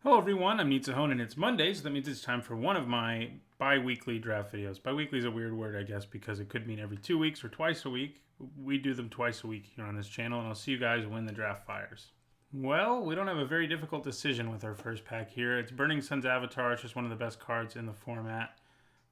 Hello everyone, I'm Ixalan and it's Monday, so that means it's time for one of my bi-weekly draft videos. Bi-weekly is a weird word, I guess, because it could mean every 2 weeks or twice a week. We do them twice a week here on this channel, and I'll see you guys when the draft fires. Well, we don't have a very difficult decision with our first pack here. It's Burning Sun's Avatar. It's just one of the best cards in the format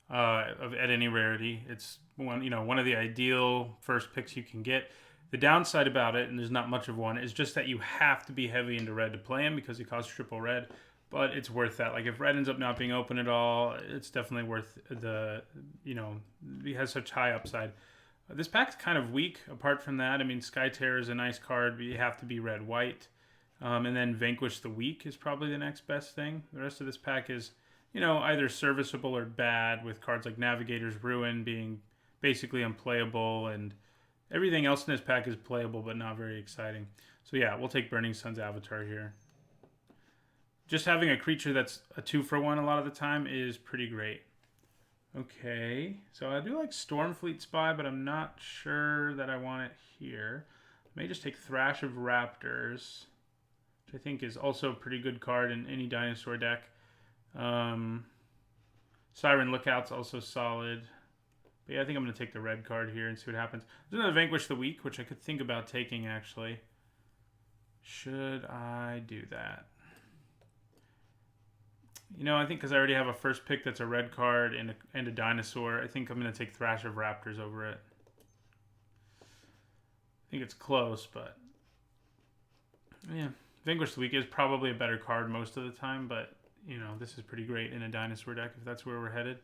at any rarity. It's one of the ideal first picks you can get. The downside about it, and there's not much of one, is just that you have to be heavy into red to play him because he costs triple red. But it's worth that. Like, if red ends up not being open at all, it's definitely worth he has such high upside. This pack's kind of weak apart from that. I mean, Sky Terror is a nice card, but you have to be red-white. And then Vanquish the Weak is probably the next best thing. The rest of this pack is, either serviceable or bad, with cards like Navigator's Ruin being basically unplayable, and everything else in this pack is playable but not very exciting. So yeah, we'll take Burning Sun's Avatar here. Just having a creature that's a 2-for-1 a lot of the time is pretty great. Okay, so I do like Stormfleet Spy, but I'm not sure that I want it here. I may just take Thrash of Raptors, which I think is also a pretty good card in any dinosaur deck. Siren Lookout's also solid. But yeah, I think I'm going to take the red card here and see what happens. There's another Vanquish the Weak, which I could think about taking, actually. Should I do that? I think because I already have a first pick that's a red card and a dinosaur, I think I'm going to take Thrash of Raptors over it. I think it's close, but yeah. Vanquish the Weak is probably a better card most of the time, but, this is pretty great in a dinosaur deck if that's where we're headed.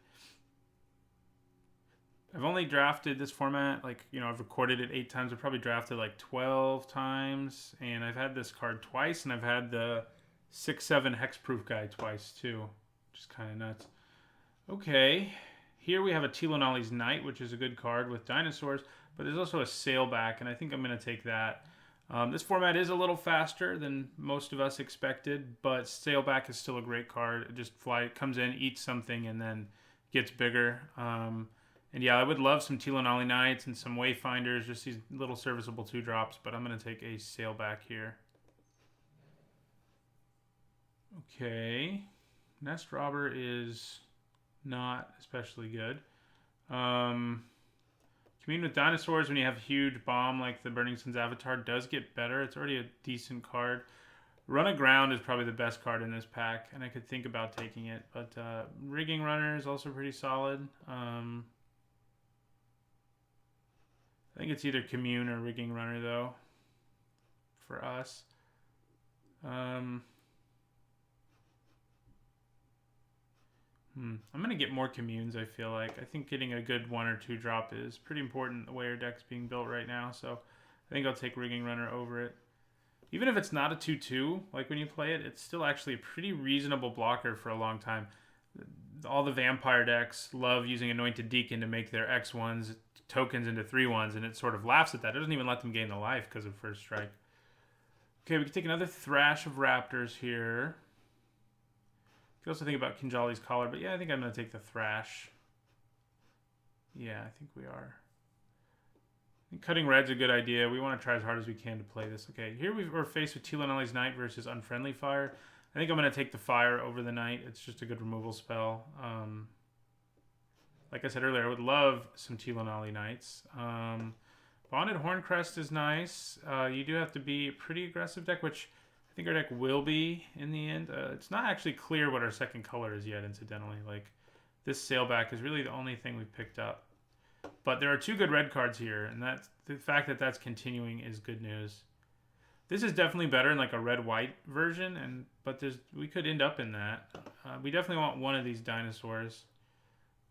I've only drafted this format, I've recorded it 8 times. I've probably drafted like 12 times. And I've had this card twice. And I've had the 6/7 hexproof guy twice too. Which is kind of nuts. Okay. Here we have a Tilonali's Knight, which is a good card with dinosaurs. But there's also a Sailback. And I think I'm going to take that. This format is a little faster than most of us expected. But Sailback is still a great card. It just comes in, eats something, and then gets bigger. And yeah, I would love some Tilonali Knights and some Wayfinders, just these little serviceable 2-drops, but I'm going to take a Sailback here. Okay. Nest Robber is not especially good. Commune with Dinosaurs, when you have a huge bomb like the Burning Sun's Avatar, does get better. It's already a decent card. Run Aground is probably the best card in this pack, and I could think about taking it. But Rigging Runner is also pretty solid. I think it's either Commune or Rigging Runner, though, for us. I'm going to get more Communes, I feel like. I think getting a good 1 or 2 drop is pretty important the way our deck's being built right now. So I think I'll take Rigging Runner over it. Even if it's not a 2/2, like when you play it, it's still actually a pretty reasonable blocker for a long time. All the vampire decks love using Anointed Deacon to make their X1s tokens into 3/1s, and it sort of laughs at that. It doesn't even let them gain the life because of First Strike. Okay, we can take another Thrash of Raptors here. You could also think about Kinjali's Collar, but yeah, I think I'm going to take the Thrash. Yeah, I think we are. I think cutting red's a good idea. We want to try as hard as we can to play this. Okay, here we're faced with Tilonali's Knight versus Unfriendly Fire. I think I'm going to take the Fire over the Knight. It's just a good removal spell. Like I said earlier, I would love some Tilonali Knights. Bonded Horncrest is nice. You do have to be a pretty aggressive deck, which I think our deck will be in the end. It's not actually clear what our second color is yet, incidentally. Like, this Sailback is really the only thing we've picked up. But there are 2 good red cards here, and the fact that that's continuing is good news. This is definitely better in like a red-white version, but we could end up in that. We definitely want one of these dinosaurs.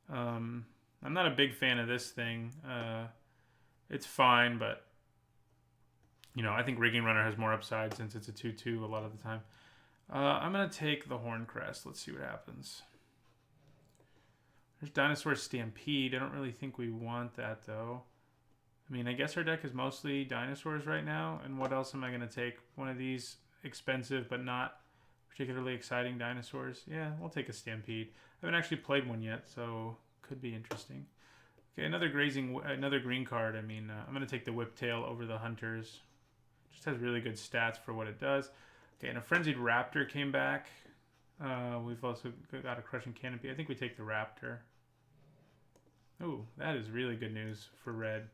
I'm not a big fan of this thing. It's fine, but I think Rigging Runner has more upside since it's a 2/2 a lot of the time. I'm going to take the Horncrest. Let's see what happens. There's Dinosaur Stampede. I don't really think we want that, though. I mean, I guess our deck is mostly dinosaurs right now. And what else am I going to take? One of these expensive but not particularly exciting dinosaurs. Yeah, we'll take a Stampede. I haven't actually played one yet, so could be interesting. Okay, another green card. I mean, I'm going to take the Whiptail over the Hunters. Just has really good stats for what it does. Okay, and a Frenzied Raptor came back. We've also got a Crushing Canopy. I think we take the Raptor. Oh, that is really good news for red.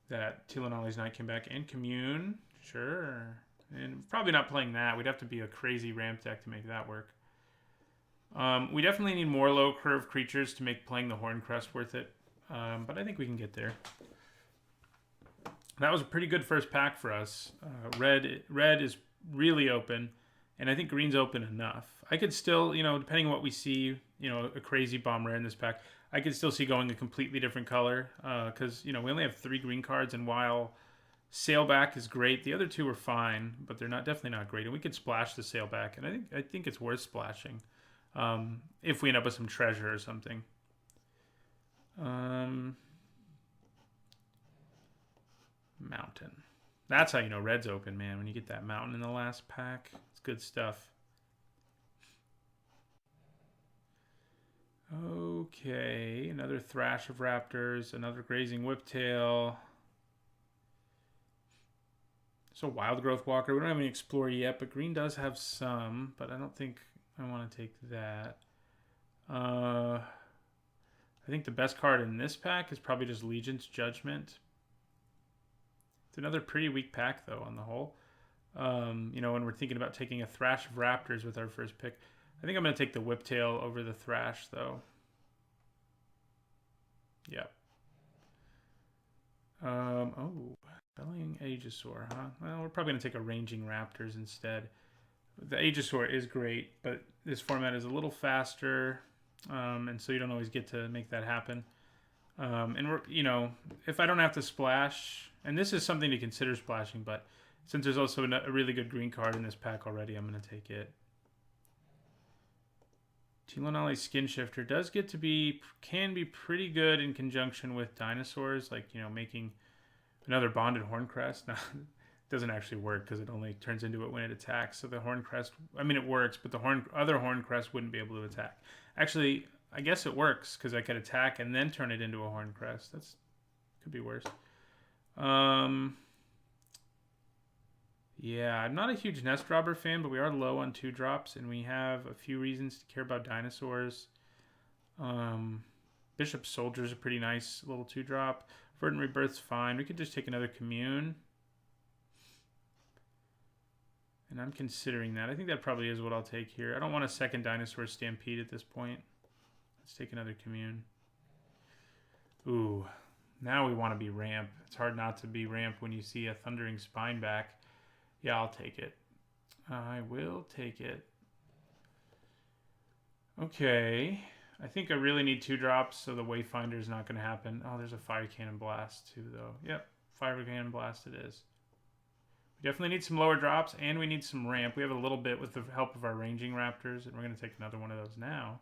That Tilanali's Knight came back. And Commune. Sure. And probably not playing that. We'd have to be a crazy ramp deck to make that work. We definitely need more low curve creatures to make playing the Horncrest worth it. But I think we can get there. That was a pretty good first pack for us. Red is really open. And I think green's open enough. I could still, depending on what we see, a crazy bomb rare in this pack, I could still see going a completely different color. Because, we only have 3 green cards. And while Sailback is great, the other 2 are fine. But they're definitely not great. And we could splash the Sailback. And I think it's worth splashing. If we end up with some treasure or something. Mountain. That's how you know red's open, man. When you get that mountain in the last pack. It's good stuff. Okay. Another Thrash of Raptors. Another Grazing Whiptail. So Wild Growth Walker. We don't have any Explore yet, but green does have some. But I don't think I want to take that. I think the best card in this pack is probably just Legion's Judgment. It's another pretty weak pack, though, on the whole. When we're thinking about taking a Thrash of Raptors with our first pick, I think I'm going to take the Whiptail over the Thrash, though. Yep. Spelling Aegisaur, huh? Well, we're probably going to take a Ranging Raptors instead. The Aegisaur is great, but this format is a little faster, and so you don't always get to make that happen. And we're, if I don't have to splash, and this is something to consider splashing, but since there's also a really good green card in this pack already, I'm going to take it. Tilanali's Skin Shifter can be pretty good in conjunction with dinosaurs, like, making another Bonded Horncrest. Now, it doesn't actually work because it only turns into it when it attacks. So the Horncrest, it works, but the other Horncrest wouldn't be able to attack. Actually, I guess it works because I could attack and then turn it into a Horncrest. Could be worse. Yeah, I'm not a huge Nest Robber fan, but we are low on 2-drops, and we have a few reasons to care about dinosaurs. Bishop Soldier's a pretty nice little 2-drop. Verdant Rebirth's fine. We could just take another Commune. And I'm considering that. I think that probably is what I'll take here. I don't want a second Dinosaur Stampede at this point. Let's take another Commune. Ooh, now we want to be ramp. It's hard not to be ramp when you see a Thundering Spine back. Yeah, I'll take it. I will take it. Okay. I think I really need 2-drops, so the Wayfinder is not going to happen. Oh, there's a Fire Cannon Blast too, though. Yep, Fire Cannon Blast it is. We definitely need some lower drops, and we need some ramp. We have a little bit with the help of our Ranging Raptors, and we're going to take another one of those now.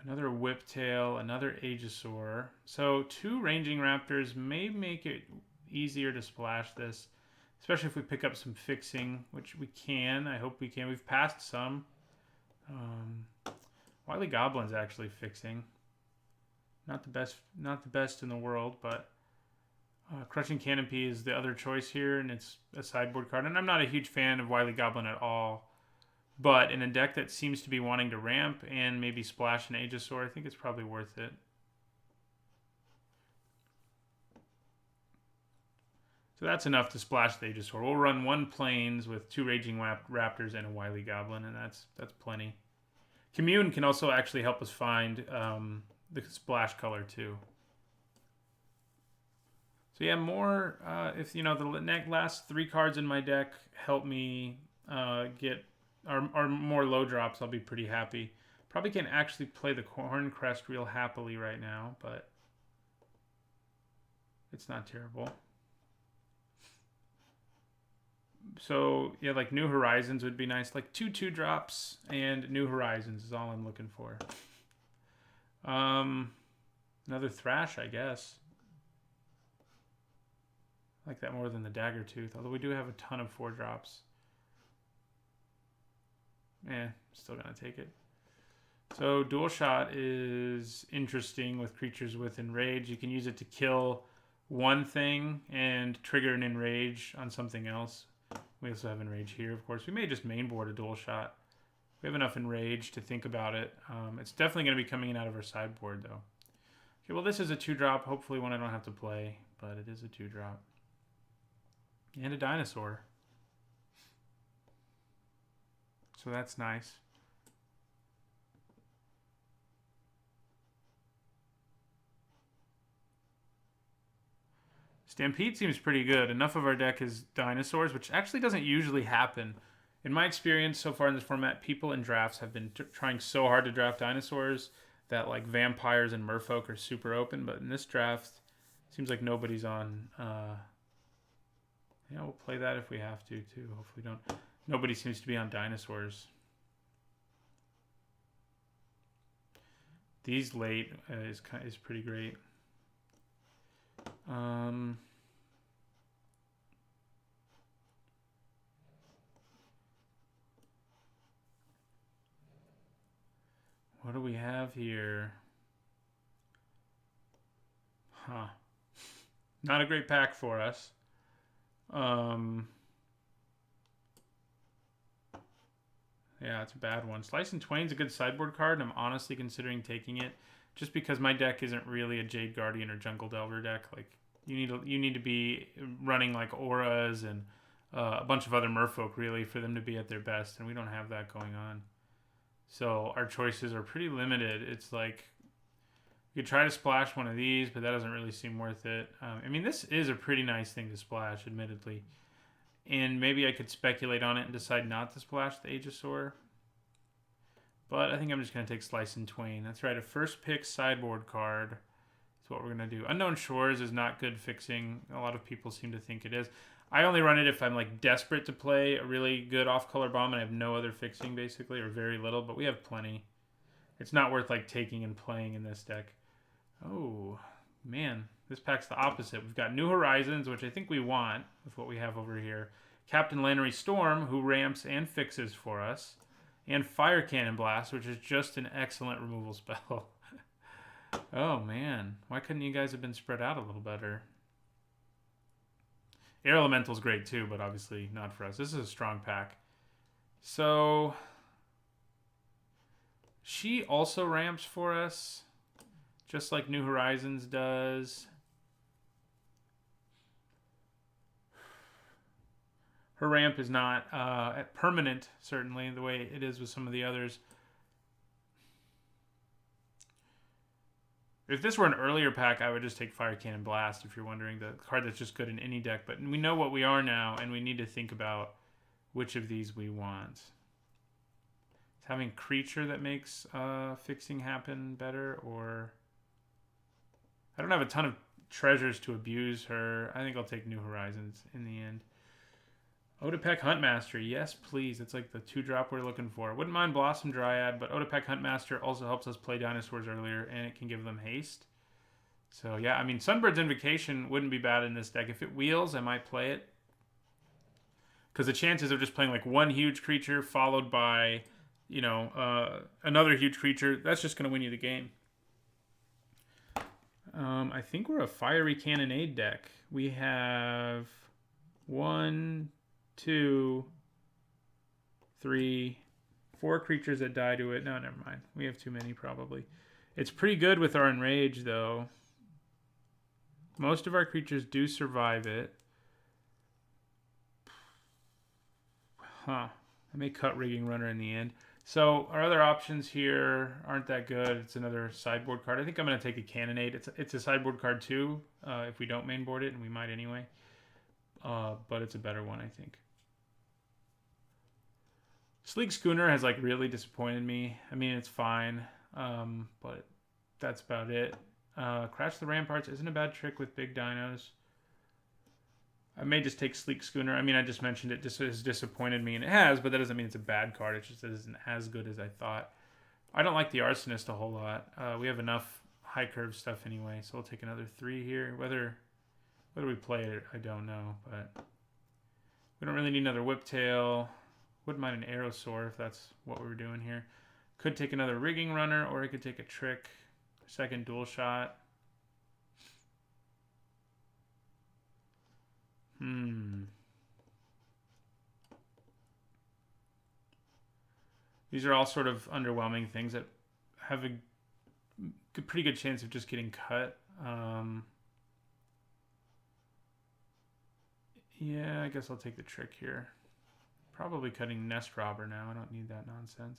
Another Whiptail, another Aegisaur. So 2 Ranging Raptors may make it easier to splash this, especially if we pick up some fixing, which we can. I hope we can. We've passed some. Wily Goblin's actually fixing. Not the best in the world, but Crushing Canopy is the other choice here, and it's a sideboard card. And I'm not a huge fan of Wily Goblin at all, but in a deck that seems to be wanting to ramp and maybe splash an Aegisaur, I think it's probably worth it. So that's enough to splash the Aegisaur. We'll run 1 Plains with 2 Raging Raptors and a Wily Goblin, and that's plenty. Commune can also actually help us find the splash color too. So yeah, more if the last 3 cards in my deck help me get our more low drops, I'll be pretty happy. Probably can't actually play the Horncrest real happily right now, but it's not terrible. So yeah, like New Horizons would be nice. Like 2 2-drops and New Horizons is all I'm looking for. Another Thrash, I guess. I like that more than the Daggertooth, although we do have a ton of 4-drops. Still gonna take it. So Dual Shot is interesting with creatures with Enrage. You can use it to kill one thing and trigger an Enrage on something else. We also have Enrage here, of course. We may just mainboard a dual shot. We have enough Enrage to think about it. It's definitely going to be coming in out of our sideboard, though. Okay, well, this is a 2-drop. Hopefully one I don't have to play, but it is a 2-drop. And a dinosaur. So that's nice. Stampede seems pretty good. Enough of our deck is dinosaurs, which actually doesn't usually happen. In my experience so far in this format, people in drafts have been trying so hard to draft dinosaurs that like vampires and merfolk are super open. But in this draft, it seems like nobody's on. Yeah, we'll play that if we have to too. Hopefully don't. Nobody seems to be on dinosaurs. These late is pretty great. What do we have here? Huh. Not a great pack for us. Yeah, it's a bad one. Slice and Twain's a good sideboard card, and I'm honestly considering taking it just because my deck isn't really a Jade Guardian or Jungle Delver deck. Like you need to be running like auras and a bunch of other merfolk really for them to be at their best, and we don't have that going on. So our choices are pretty limited. It's like you could try to splash one of these, but that doesn't really seem worth it. I mean, this is a pretty nice thing to splash, admittedly. And maybe I could speculate on it and decide not to splash the Aegisaur. But I think I'm just going to take Slice and Twain. That's right, a first pick sideboard card is what we're going to do. Unknown Shores is not good fixing. A lot of people seem to think it is. I only run it if I'm like desperate to play a really good off-color bomb and I have no other fixing basically, or very little, but we have plenty. It's not worth like taking and playing in this deck. Oh, man. This pack's the opposite. We've got New Horizons, which I think we want with what we have over here. Captain Lannery Storm, who ramps and fixes for us. And Fire Cannon Blast, which is just an excellent removal spell. Oh, man. Why couldn't you guys have been spread out a little better? Air Elemental's great too, but obviously not for us. This is a strong pack. So, she also ramps for us, just like New Horizons does. Her ramp is not permanent, certainly, the way it is with some of the others. If this were an earlier pack, I would just take Fire Cannon Blast, if you're wondering. The card that's just good in any deck. But we know what we are now, and we need to think about which of these we want. Is having Creature that makes fixing happen better? Or I don't have a ton of treasures to abuse her. I think I'll take New Horizons in the end. Otepec Huntmaster, yes please. It's like the 2-drop we're looking for. Wouldn't mind Blossom Dryad, but Otepec Huntmaster also helps us play dinosaurs earlier, and it can give them haste. So yeah, I mean, Sunbird's Invocation wouldn't be bad in this deck. If it wheels, I might play it. Because the chances of just playing like one huge creature followed by, you know, another huge creature, that's just going to win you the game. I think we're a Fiery Cannonade deck. We have 1, 2, 3, 4 creatures that die to it. No, never mind. We have too many probably. It's pretty good with our Enrage though. Most of our creatures do survive it. Huh. I may cut Rigging Runner in the end. So our other options here aren't that good. It's another sideboard card. I think I'm going to take a Cannonade. It's a sideboard card too, if we don't mainboard it, and we might anyway. But it's a better one, I think. Sleek Schooner has like really disappointed me. I mean, it's fine, but that's about it. Crash the Ramparts isn't a bad trick with big dinos. I may just take Sleek Schooner. I mean, I just mentioned it just has disappointed me, and it has, but that doesn't mean it's a bad card. It just isn't as good as I thought. I don't like the Arsonist a whole lot. We have enough high curve stuff anyway, so we'll take another 3 here. Whether we play it, I don't know, but we don't really need another Whiptail. Wouldn't mind an Aerosaur if that's what we were doing here. Could take another Rigging Runner, or I could take a Trick. Second Dual Shot. These are all sort of underwhelming things that have a pretty good chance of just getting cut. Yeah, I guess I'll take the trick here. Probably cutting Nest Robber now. I don't need that nonsense.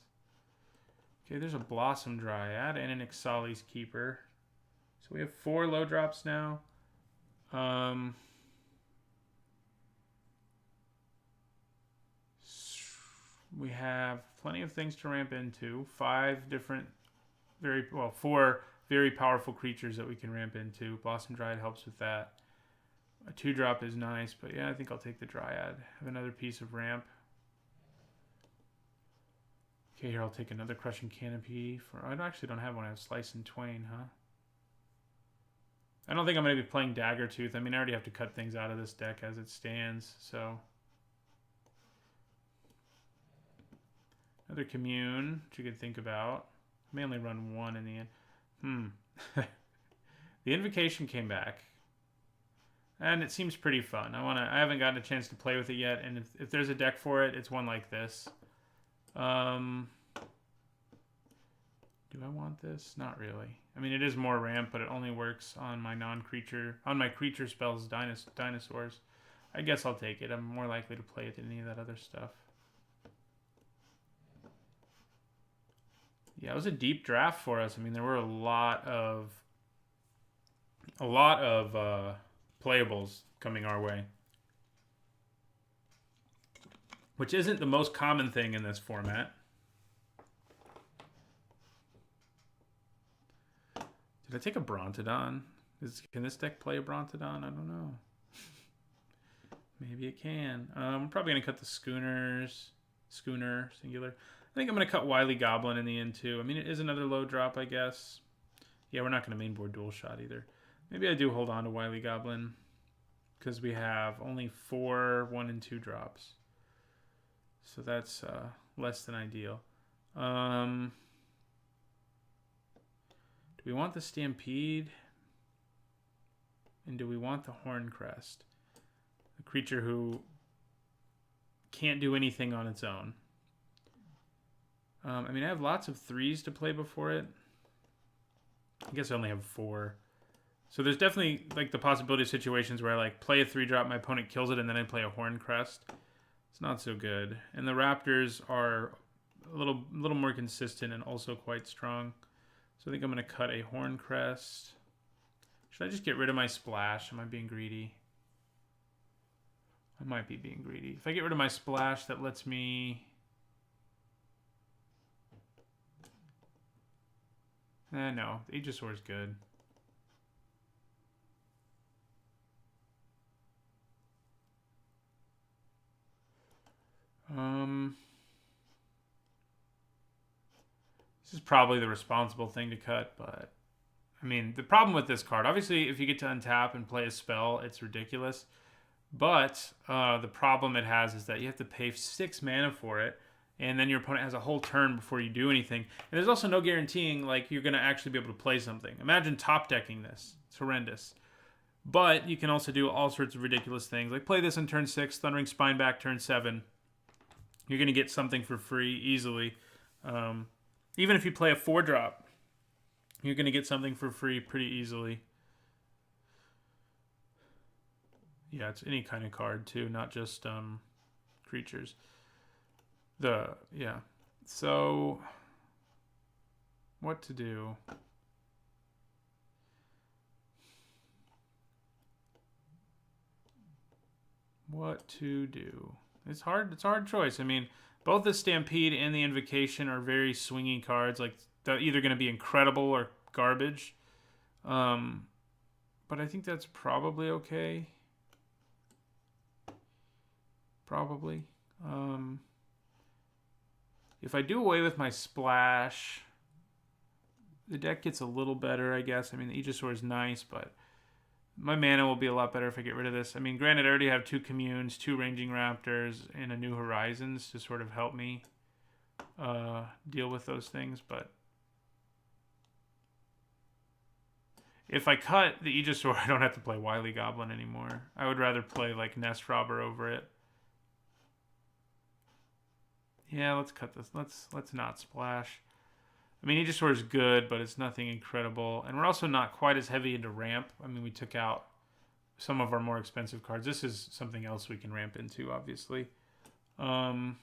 Okay, there's a Blossom Dryad and an Ixalan's Keeper. So we have 4 low drops now. We have plenty of things to ramp into. 5 different, 4 very powerful creatures that we can ramp into. Blossom Dryad helps with that. A 2-drop is nice, but yeah, I think I'll take the Dryad. Have another piece of ramp. Okay, here I'll take another Crushing Canopy. I actually don't have one. I have Slice and Twain, huh? I don't think I'm going to be playing Daggertooth. I mean, I already have to cut things out of this deck as it stands, so... Another Commune, which you could think about. I may only run 1 in the end. The Invocation came back. And it seems pretty fun. I haven't gotten a chance to play with it yet, and if there's a deck for it, it's one like this. Do I want this? Not really. I mean, it is more ramp, but it only works on my creature spells, dinosaurs. I guess I'll take it. I'm more likely to play it than any of that other stuff. Yeah, it was a deep draft for us. I mean, there were a lot of playables coming our way, which isn't the most common thing in this format. Did I take a Brontodon? Can this deck play a Brontodon? I don't know. Maybe it can. I'm probably going to cut the Schooner, singular. I think I'm going to cut Wily Goblin in the end, too. I mean, it is another low drop, I guess. Yeah, we're not going to mainboard Dual Shot either. Maybe I do hold on to Wily Goblin because we have only 4 1 and 2 drops. So that's less than ideal. Do we want the Stampede? And do we want the Horncrest? A creature who can't do anything on its own. I mean, I have lots of 3s to play before it. I guess I only have 4. So there's definitely like the possibility of situations where I like play a 3-drop, my opponent kills it, and then I play a Horncrest. It's not so good. And the Raptors are a little more consistent and also quite strong. So I think I'm going to cut a Horncrest. Should I just get rid of my Splash? Am I being greedy? I might be being greedy. If I get rid of my Splash, that lets me... no. The Aegisaur is good. This is probably the responsible thing to cut, but... I mean, the problem with this card... Obviously, if you get to untap and play a spell, it's ridiculous. But the problem it has is that you have to pay 6 mana for it, and then your opponent has a whole turn before you do anything. And there's also no guaranteeing like you're going to actually be able to play something. Imagine top decking this. It's horrendous. But you can also do all sorts of ridiculous things. Like play this on turn 6, Thundering Spineback turn 7. You're going to get something for free easily. Even if you play a 4-drop, you're going to get something for free pretty easily. Yeah, it's any kind of card too, not just creatures. So what to do? What to do? It's hard. It's a hard choice. I mean, both the Stampede and the Invocation are very swingy cards. Like they're either going to be incredible or garbage. But I think that's probably okay. Probably. If I do away with my Splash, the deck gets a little better, I guess. I mean, the Aegisaur is nice, but my mana will be a lot better if I get rid of this. I mean, granted, I already have 2 Communes, 2 Ranging Raptors, and a New Horizons to sort of help me deal with those things, but if I cut the Aegisaur, I don't have to play Wily Goblin anymore. I would rather play, like, Nest Robber over it. Yeah, let's cut this. Let's not splash. I mean, Aegisaur is good, but it's nothing incredible. And we're also not quite as heavy into ramp. I mean, we took out some of our more expensive cards. This is something else we can ramp into, obviously. Probably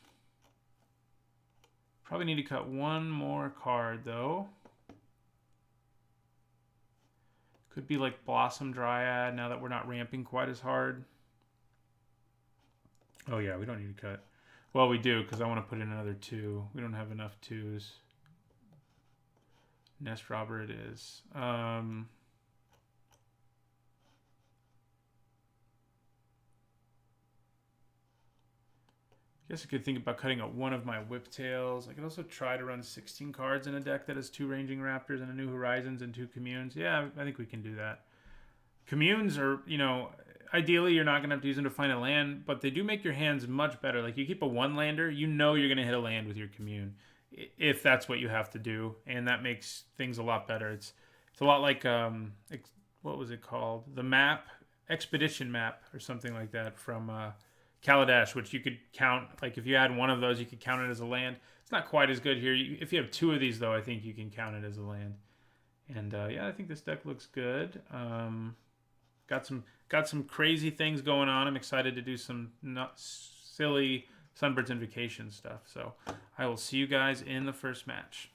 need to cut one more card, though. Could be like Blossom Dryad, now that we're not ramping quite as hard. Oh, yeah, we don't need to cut. Well, we do, because I want to put in another 2. We don't have enough 2s. Nest Robber it is. I guess I could think about cutting out one of my Whiptails. I could also try to run 16 cards in a deck that has 2 Ranging Raptors and a New Horizons and 2 Communes. Yeah, I think we can do that. Communes are, you know, ideally you're not going to have to use them to find a land, but they do make your hands much better. Like, you keep a 1-lander, you know you're going to hit a land with your Commune, if that's what you have to do, and that makes things a lot better. It's a lot like, what was it called? The map, Expedition Map, or something like that from Kaladesh, which you could count, like if you had one of those, you could count it as a land. It's not quite as good here. If you have 2 of these, though, I think you can count it as a land. And yeah, I think this deck looks good. Got some crazy things going on. I'm excited to do some not silly Sunbirds Invocation stuff. So I will see you guys in the first match.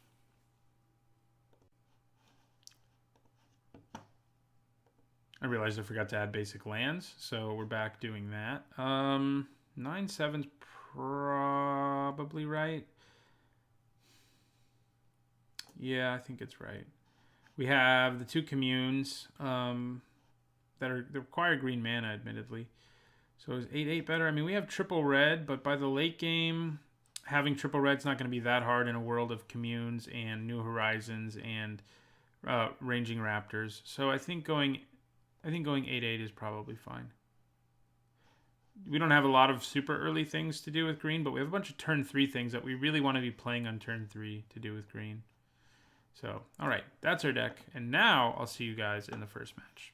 I realized I forgot to add basic lands, so we're back doing that. 9/7's probably right. Yeah, I think it's right. We have the 2 Communes that require green mana, admittedly. So is 8/8 better? I mean, we have triple red, but by the late game, having triple red's not going to be that hard in a world of Communes and New Horizons and Ranging Raptors. So I think going 8/8 is probably fine. We don't have a lot of super early things to do with green, but we have a bunch of turn 3 things that we really want to be playing on turn 3 to do with green. So, all right, that's our deck. And now I'll see you guys in the first match.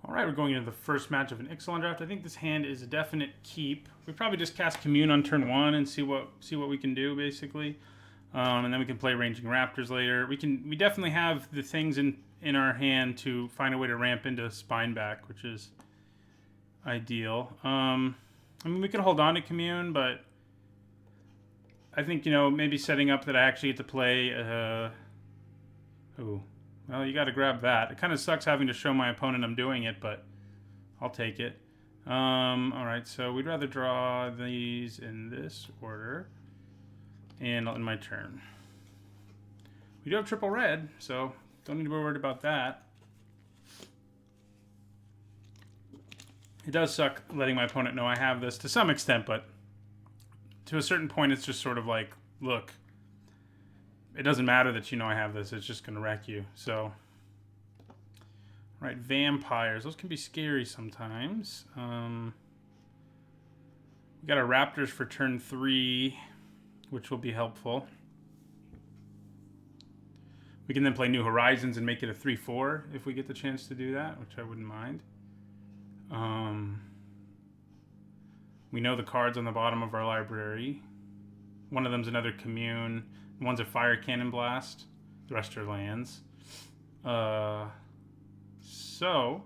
All right, we're going into the first match of an Ixalan Draft. I think this hand is a definite keep. We probably just cast Commune on turn 1 and see what we can do, basically. And then we can play Ranging Raptors later. We definitely have the things in our hand to find a way to ramp into Spineback, which is ideal. I mean, we could hold on to Commune, but I think, you know, maybe setting up that I actually get to play... Well, you got to grab that. It kind of sucks having to show my opponent I'm doing it, but I'll take it. All right, so we'd rather draw these in this order. And in my turn. We do have triple red, so don't need to be worried about that. It does suck letting my opponent know I have this to some extent, but to a certain point, it's just sort of like, look, it doesn't matter that you know I have this. It's just going to wreck you. So, right, vampires. Those can be scary sometimes. We got our Raptors for turn 3, which will be helpful. We can then play New Horizons and make it a 3/4 if we get the chance to do that, which I wouldn't mind. We know the cards on the bottom of our library. One of them's another Commune. One's a Fire Cannon Blast. The rest are lands. So,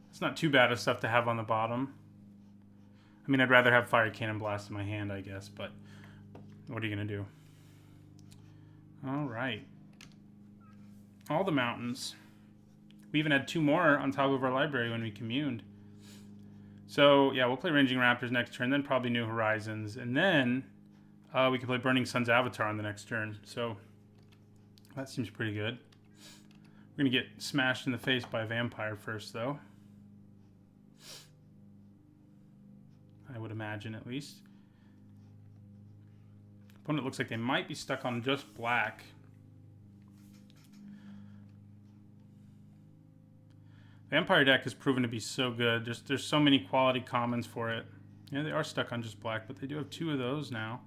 it's not too bad of stuff to have on the bottom. I mean, I'd rather have Fire Cannon Blast in my hand, I guess, but what are you going to do? All right. All the mountains. We even had 2 more on top of our library when we communed. So, yeah, we'll play Ranging Raptors next turn, then probably New Horizons, and then we can play Burning Sun's Avatar on the next turn. So, that seems pretty good. We're going to get smashed in the face by a vampire first, though. I would imagine, at least. Opponent looks like they might be stuck on just black. Vampire deck has proven to be so good. There's so many quality commons for it. Yeah, they are stuck on just black, but they do have 2 of those now.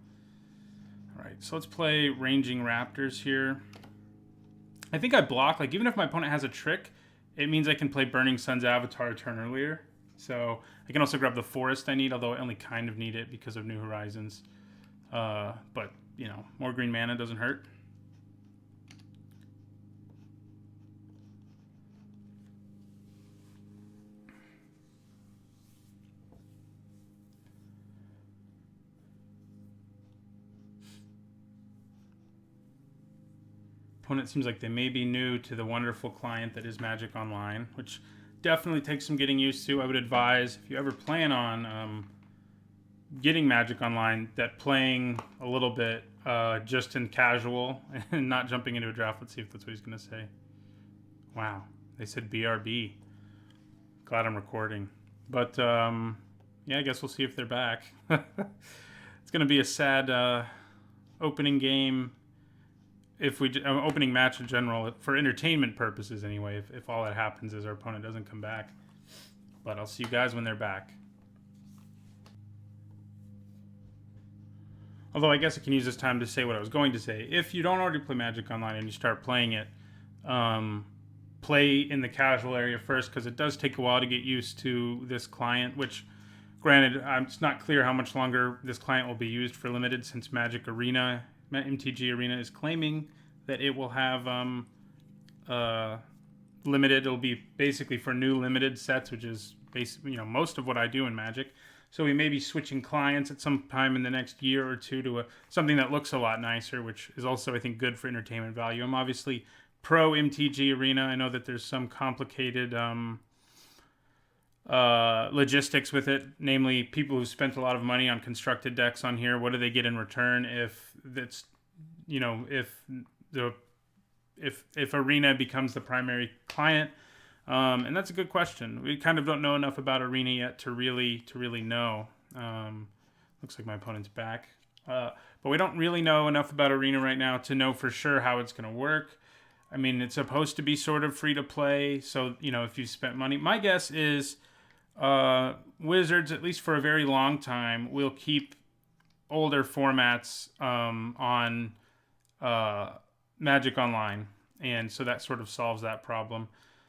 All right, so let's play Ranging Raptors here. I think I block, like, even if my opponent has a trick, it means I can play Burning Sun's Avatar a turn earlier. So I can also grab the forest I need, although I only kind of need it because of New Horizons. But, you know, more green mana doesn't hurt. Opponent seems like they may be new to the wonderful client that is Magic Online, which definitely takes some getting used to. I would advise, if you ever plan on getting Magic Online, that playing a little bit just in casual and not jumping into a draft. Let's see if that's what he's going to say. Wow, they said BRB. Glad I'm recording. But yeah, I guess we'll see if they're back. It's going to be a sad opening game. If we opening match in general, for entertainment purposes anyway, if all that happens is our opponent doesn't come back. But I'll see you guys when they're back. Although I guess I can use this time to say what I was going to say. If you don't already play Magic Online and you start playing it, play in the casual area first, because it does take a while to get used to this client, which, granted, it's not clear how much longer this client will be used for limited, since Magic Arena, MTG Arena, is claiming that it will have limited. It'll be basically for new limited sets, which is basically, you know, most of what I do in Magic. So we may be switching clients at some time in the next year or two to something that looks a lot nicer, which is also, I think, good for entertainment value. I'm obviously pro MTG Arena. I know that there's some complicated logistics with it, namely people who spent a lot of money on constructed decks on here. What do they get in return if that's, you know, if Arena becomes the primary client? And that's a good question. We kind of don't know enough about Arena yet to really know. Looks like my opponent's back. But we don't really know enough about Arena right now to know for sure how it's going to work. I mean, it's supposed to be sort of free to play. So, you know, if you spent money, my guess is Wizards, at least for a very long time, will keep older formats on Magic Online. And so that sort of solves that problem.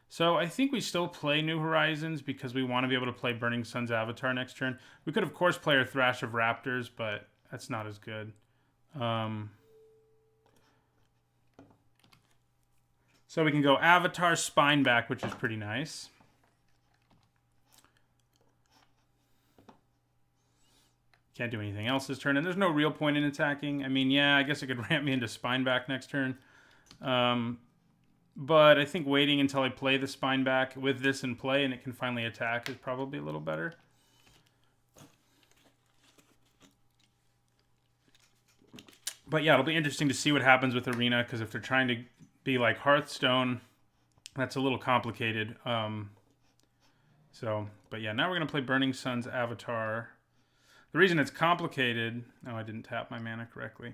So I think we still play New Horizons because we want to be able to play Burning Sun's Avatar next turn. We could, of course, play our Thrash of Raptors, but that's not as good. So we can go Avatar, Spineback, which is pretty nice. Can't do anything else this turn, and there's no real point in attacking. I mean, yeah, I guess it could ramp me into Spineback next turn. But I think waiting until I play the Spineback with this in play and it can finally attack is probably a little better. But yeah, it'll be interesting to see what happens with Arena, because if they're trying to be like Hearthstone, that's a little complicated. But yeah, now we're going to play Burning Sun's Avatar. The reason it's complicated... Oh, I didn't tap my mana correctly.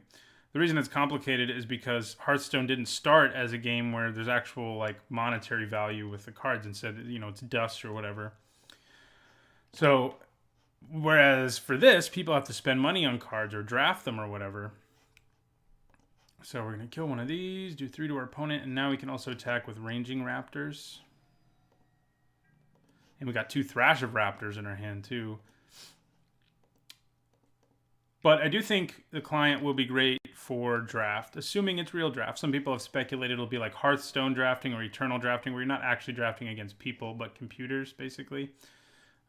The reason it's complicated is because Hearthstone didn't start as a game where there's actual like monetary value with the cards. Instead, you know, it's dust or whatever. So, whereas for this, people have to spend money on cards or draft them or whatever. So we're going to kill one of these, do 3 to our opponent, and now we can also attack with Ranging Raptors. And we got 2 Thrash of Raptors in our hand too. But I do think the client will be great for draft, assuming it's real draft. Some people have speculated it'll be like Hearthstone drafting or Eternal drafting, where you're not actually drafting against people, but computers, basically.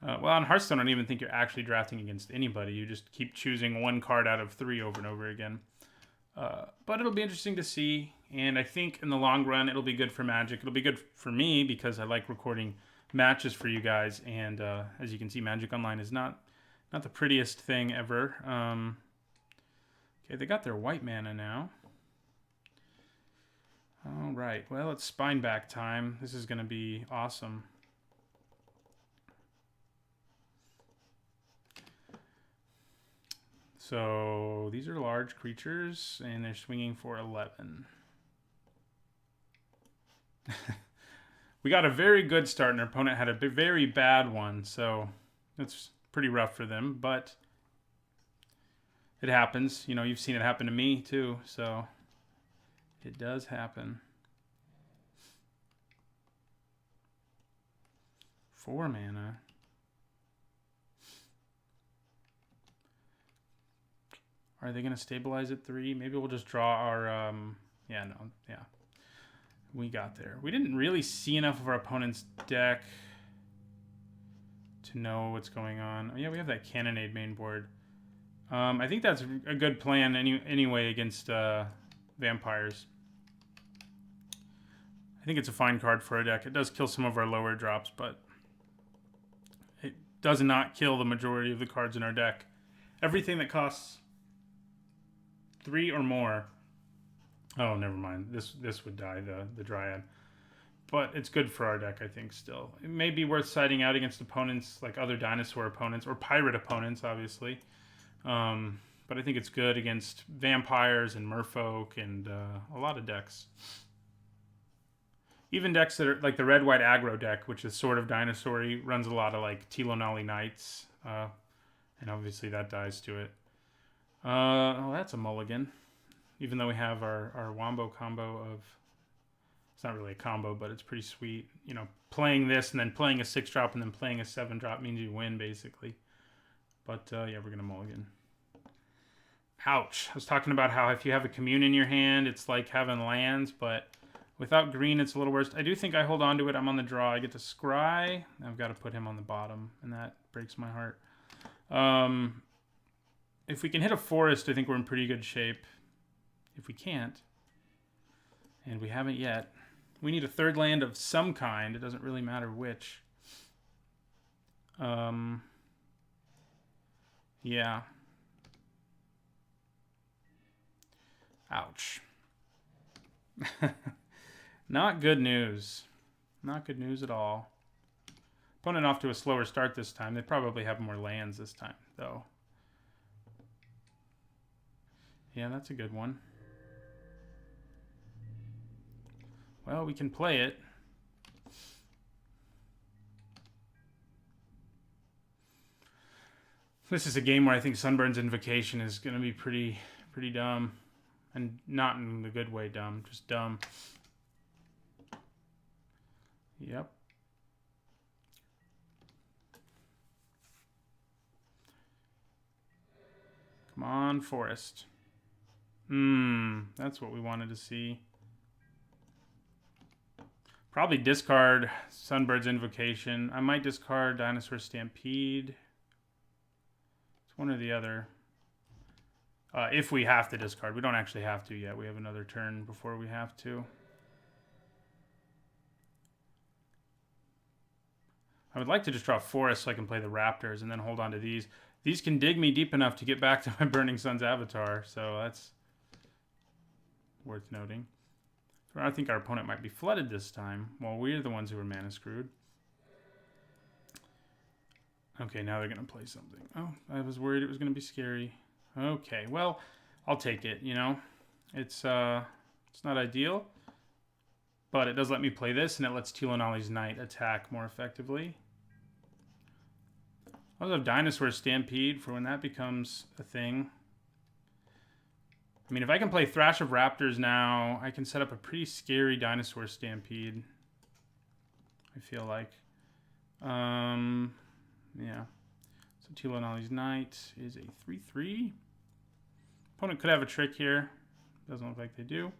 Well, on Hearthstone, I don't even think you're actually drafting against anybody. You just keep choosing 1 card out of 3 over and over again. But it'll be interesting to see, and I think in the long run, it'll be good for Magic. It'll be good for me because I like recording matches for you guys, and as you can see, Magic Online is not the prettiest thing ever. Okay, they got their white mana now. All right, well, it's Spineback time. This is going to be awesome. So these are large creatures, and they're swinging for 11. We got a very good start, and our opponent had a very bad one, so that's pretty rough for them, but it happens. You know, you've seen it happen to me too, so it does happen. 4 mana. Are they going to stabilize at 3? Maybe we'll just draw our... yeah, no. Yeah. We got there. We didn't really see enough of our opponent's deck to know what's going on. Oh, yeah, we have that Cannonade main board. I think that's a good plan anyway against vampires. I think it's a fine card for our deck. It does kill some of our lower drops, but it does not kill the majority of the cards in our deck. Everything that costs 3 or more... Oh, never mind. This would die, the Dryad. But it's good for our deck, I think, still. It may be worth siding out against opponents, like other dinosaur opponents, or pirate opponents, obviously. But I think it's good against vampires and merfolk and a lot of decks. Even decks that are like the red-white aggro deck, which is sort of dinosaur-y, runs a lot of like Tilonali Knights. And obviously that dies to it. Oh, that's a mulligan. Even though we have our Wombo combo of... It's not really a combo, but it's pretty sweet. You know, playing this and then playing a 6-drop and then playing a 7-drop means you win, basically. But, yeah, we're going to mulligan. Ouch. I was talking about how if you have a commune in your hand, it's like having lands, but without green, it's a little worse. I do think I hold on to it. I'm on the draw. I get to scry. I've got to put him on the bottom, and that breaks my heart. If we can hit a forest, I think we're in pretty good shape. If we can't, and we haven't yet, we need a third land of some kind. It doesn't really matter which. Yeah. Ouch. Not good news. Not good news at all. Opponent off to a slower start this time. They probably have more lands this time, though. Yeah, that's a good one. Well, we can play it. This is a game where I think Sunburn's Invocation is going to be pretty dumb. And not in the good way dumb, just dumb. Yep. Come on, Forest. That's what we wanted to see. Probably discard Sunbird's Invocation. I might discard Dinosaur Stampede. It's one or the other. If we have to discard. We don't actually have to yet. We have another turn before we have to. I would like to just draw Forest so I can play the Raptors and then hold on to these. These can dig me deep enough to get back to my Burning Sun's Avatar, so that's worth noting. So I think our opponent might be flooded this time. Well, we're the ones who are mana screwed. Okay, now they're going to play something. Oh, I was worried it was going to be scary. Okay, well, I'll take it, you know. It's not ideal, but it does let me play this, and it lets Tilonali's Knight attack more effectively. I also have Dinosaur Stampede for when that becomes a thing. I mean, if I can play Thrash of Raptors now, I can set up a pretty scary Dinosaur Stampede. I feel like. Yeah. So Tilonali's Knight is a 3/3. Opponent could have a trick here. Doesn't look like they do.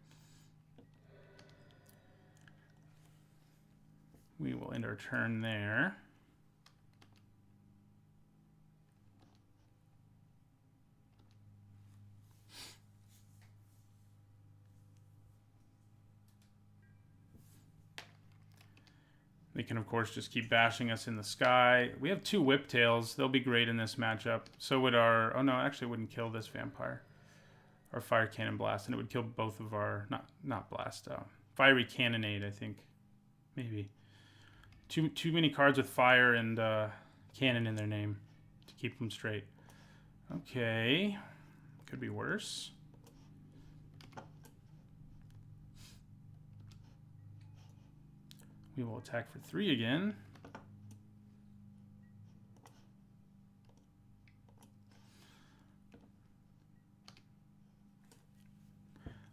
We will end our turn there. They can, of course, just keep bashing us in the sky. We have 2 Whiptails. They'll be great in this matchup. So would our... Oh, no, actually it wouldn't kill this Vampire. Our Fire Cannon Blast. And it would kill both of our... Not Blast. Fiery Cannonade, I think. Maybe. Too many cards with Fire and Cannon in their name to keep them straight. Okay. Could be worse. We will attack for 3 again.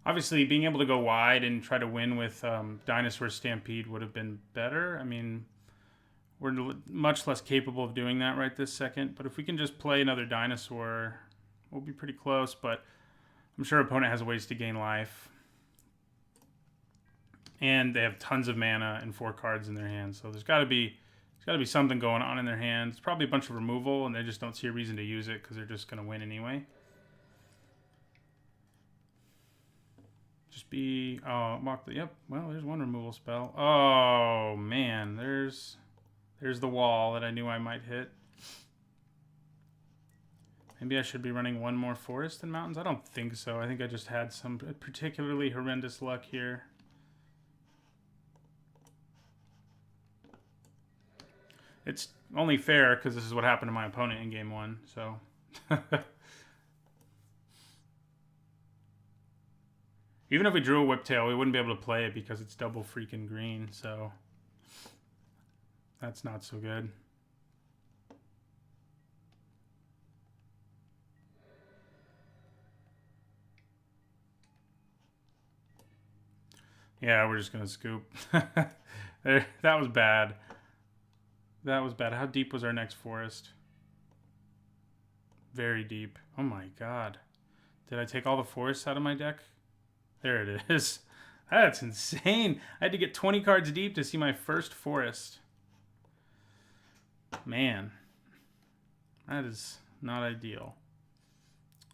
Obviously, being able to go wide and try to win with Dinosaur Stampede would have been better. I mean, we're much less capable of doing that right this second. But if we can just play another dinosaur, will be pretty close, but I'm sure opponent has ways to gain life. And they have tons of mana and 4 cards in their hand, so there's got to be something going on in their hand. It's probably a bunch of removal, and they just don't see a reason to use it because they're just going to win anyway. Just be... Oh, mock the... Yep, well, there's one removal spell. Oh, man, there's the wall that I knew I might hit. Maybe I should be running one more forest than mountains? I don't think so. I think I just had some particularly horrendous luck here. It's only fair because this is what happened to my opponent in game 1, so... Even if we drew a Whiptail, we wouldn't be able to play it because it's double freaking green, so... That's not so good. Yeah, we're just going to scoop. That was bad. That was bad. How deep was our next forest? Very deep. Oh my god. Did I take all the forests out of my deck? There it is. That's insane. I had to get 20 cards deep to see my first forest. Man. That is not ideal.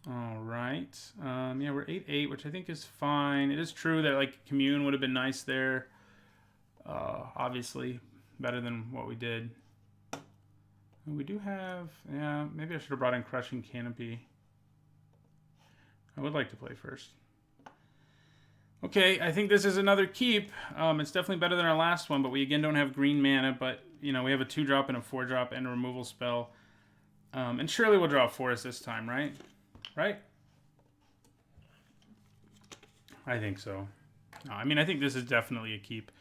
Alright. Yeah, we're 8-8, which I think is fine. It is true that, like, Commune would have been nice there. Obviously, better than what we did. We do have... Yeah, maybe I should have brought in Crushing Canopy. I would like to play first. Okay, I think this is another keep. It's definitely better than our last one, but we again don't have green mana, but, you know, we have a 2-drop and a 4-drop and a removal spell. And surely we'll draw a forest this time, right? Right? I think so. No, I mean, I think this is definitely a keep.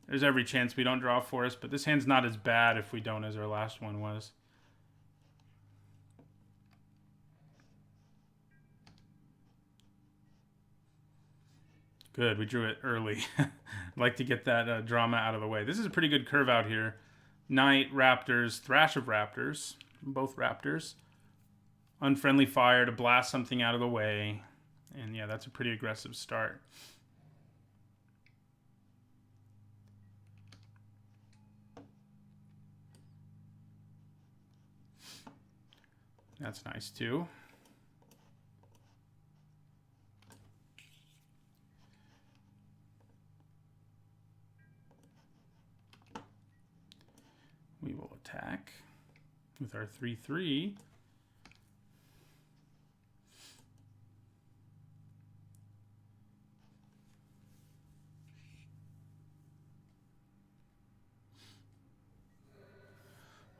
There's every chance we don't draw a forest, but this hand's not as bad if we don't as our last one was. Good, we drew it early. I'd like to get that drama out of the way. This is a pretty good curve out here. Knight, Raptors, Thrash of Raptors. Both Raptors. Unfriendly Fire to blast something out of the way. And yeah, that's a pretty aggressive start. That's nice too. We will attack with our 3/3.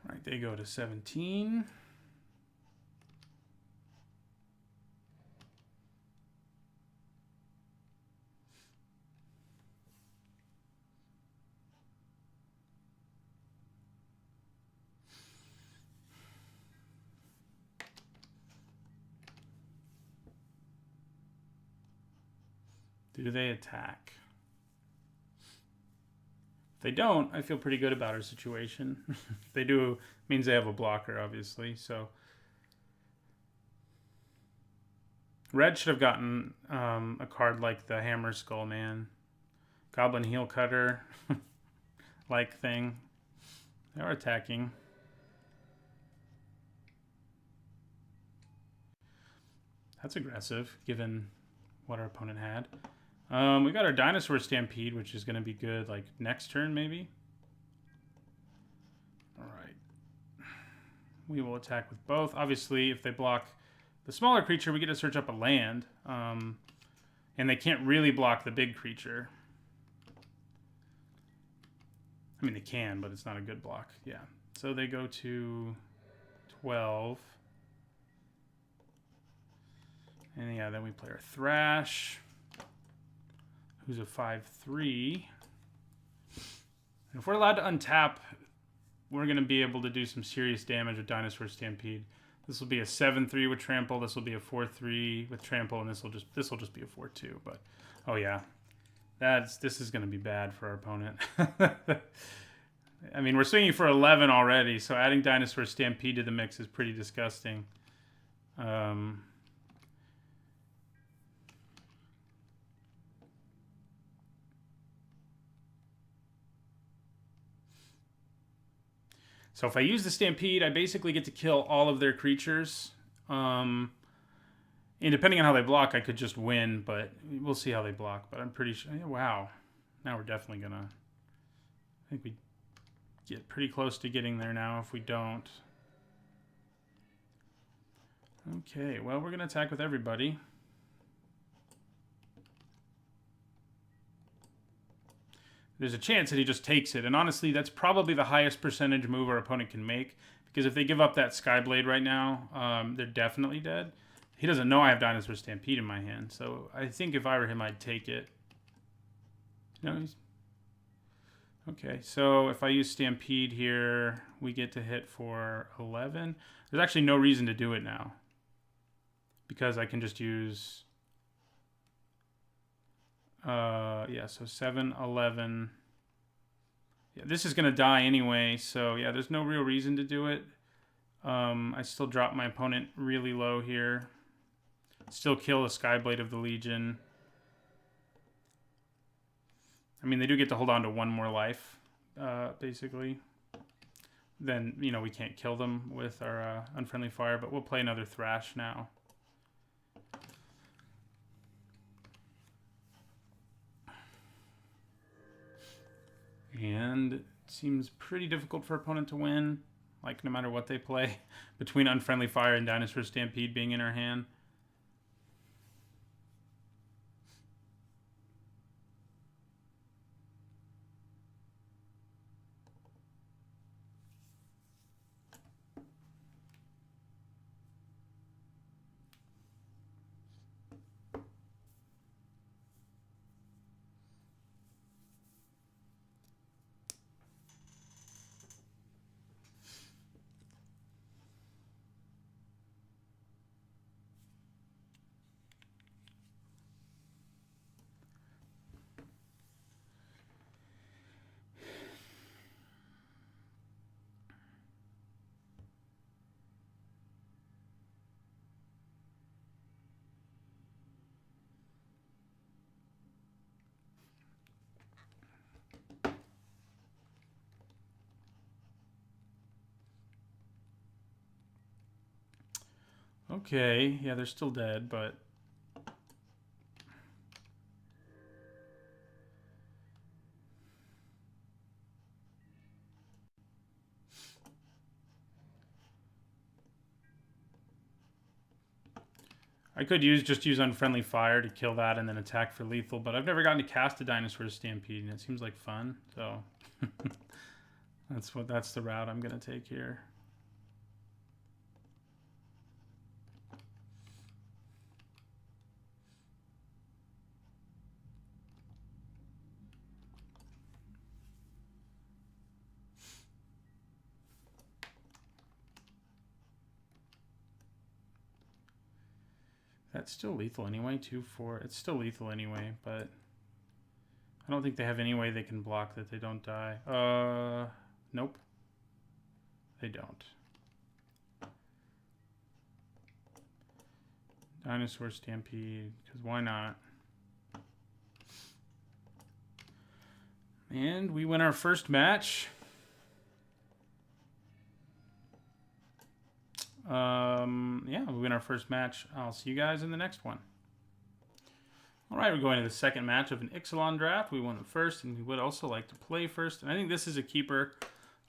All right, they go to 17. Do they attack? If they don't, I feel pretty good about our situation. If they do, it means they have a blocker, obviously. So red should have gotten a card like the Hammer Skull Man, Goblin Heel Cutter, like thing. They are attacking. That's aggressive, given what our opponent had. We got our Dinosaur Stampede, which is going to be good, like, next turn, maybe. Alright. We will attack with both. Obviously, if they block the smaller creature, we get to search up a land. And they can't really block the big creature. I mean, they can, but it's not a good block. Yeah. So they go to 12. And yeah, then we play our Thrash, who's a 5/3. And if we're allowed to untap, we're going to be able to do some serious damage with Dinosaur Stampede. This will be a 7/3 with Trample. This will be a 4/3 with Trample, and this will just be a 4/2. But oh yeah, this is going to be bad for our opponent. I mean, we're swinging for 11 already, so adding Dinosaur Stampede to the mix is pretty disgusting. So if I use the Stampede, I basically get to kill all of their creatures. And depending on how they block, I could just win, but we'll see how they block. But I'm pretty sure... Wow. Now we're definitely going to... I think we get pretty close to getting there now if we don't. Okay, well, we're going to attack with everybody. There's a chance that he just takes it. And honestly, that's probably the highest percentage move our opponent can make. Because if they give up that Skyblade right now, they're definitely dead. He doesn't know I have Dinosaur Stampede in my hand. So I think if I were him, I'd take it. No, he's... Okay, so if I use Stampede here, we get to hit for 11. There's actually no reason to do it now. Because I can just use... yeah, so 7, 11. Yeah, this is going to die anyway, so yeah, there's no real reason to do it. I still drop my opponent really low here. Still kill the Skyblade of the Legion. I mean, they do get to hold on to one more life, basically. Then, you know, we can't kill them with our Unfriendly Fire, but we'll play another Thrash now. And it seems pretty difficult for opponent to win, like no matter what they play, between Unfriendly Fire and Dinosaur Stampede being in our hand. Okay, yeah, they're still dead, but... I could just use Unfriendly Fire to kill that and then attack for lethal, but I've never gotten to cast a Dinosaur Stampede, and it seems like fun, so... that's the route I'm going to take here. That's still lethal anyway, 2-4. It's still lethal anyway, but I don't think they have any way they can block that they don't die. Nope. They don't. Dinosaur Stampede, because why not? And we win our first match. Yeah, we win our first match. I'll see you guys in the next one. All right, we're going to the second match of an Ixalan Draft. We won the first, and we would also like to play first. And I think this is a keeper.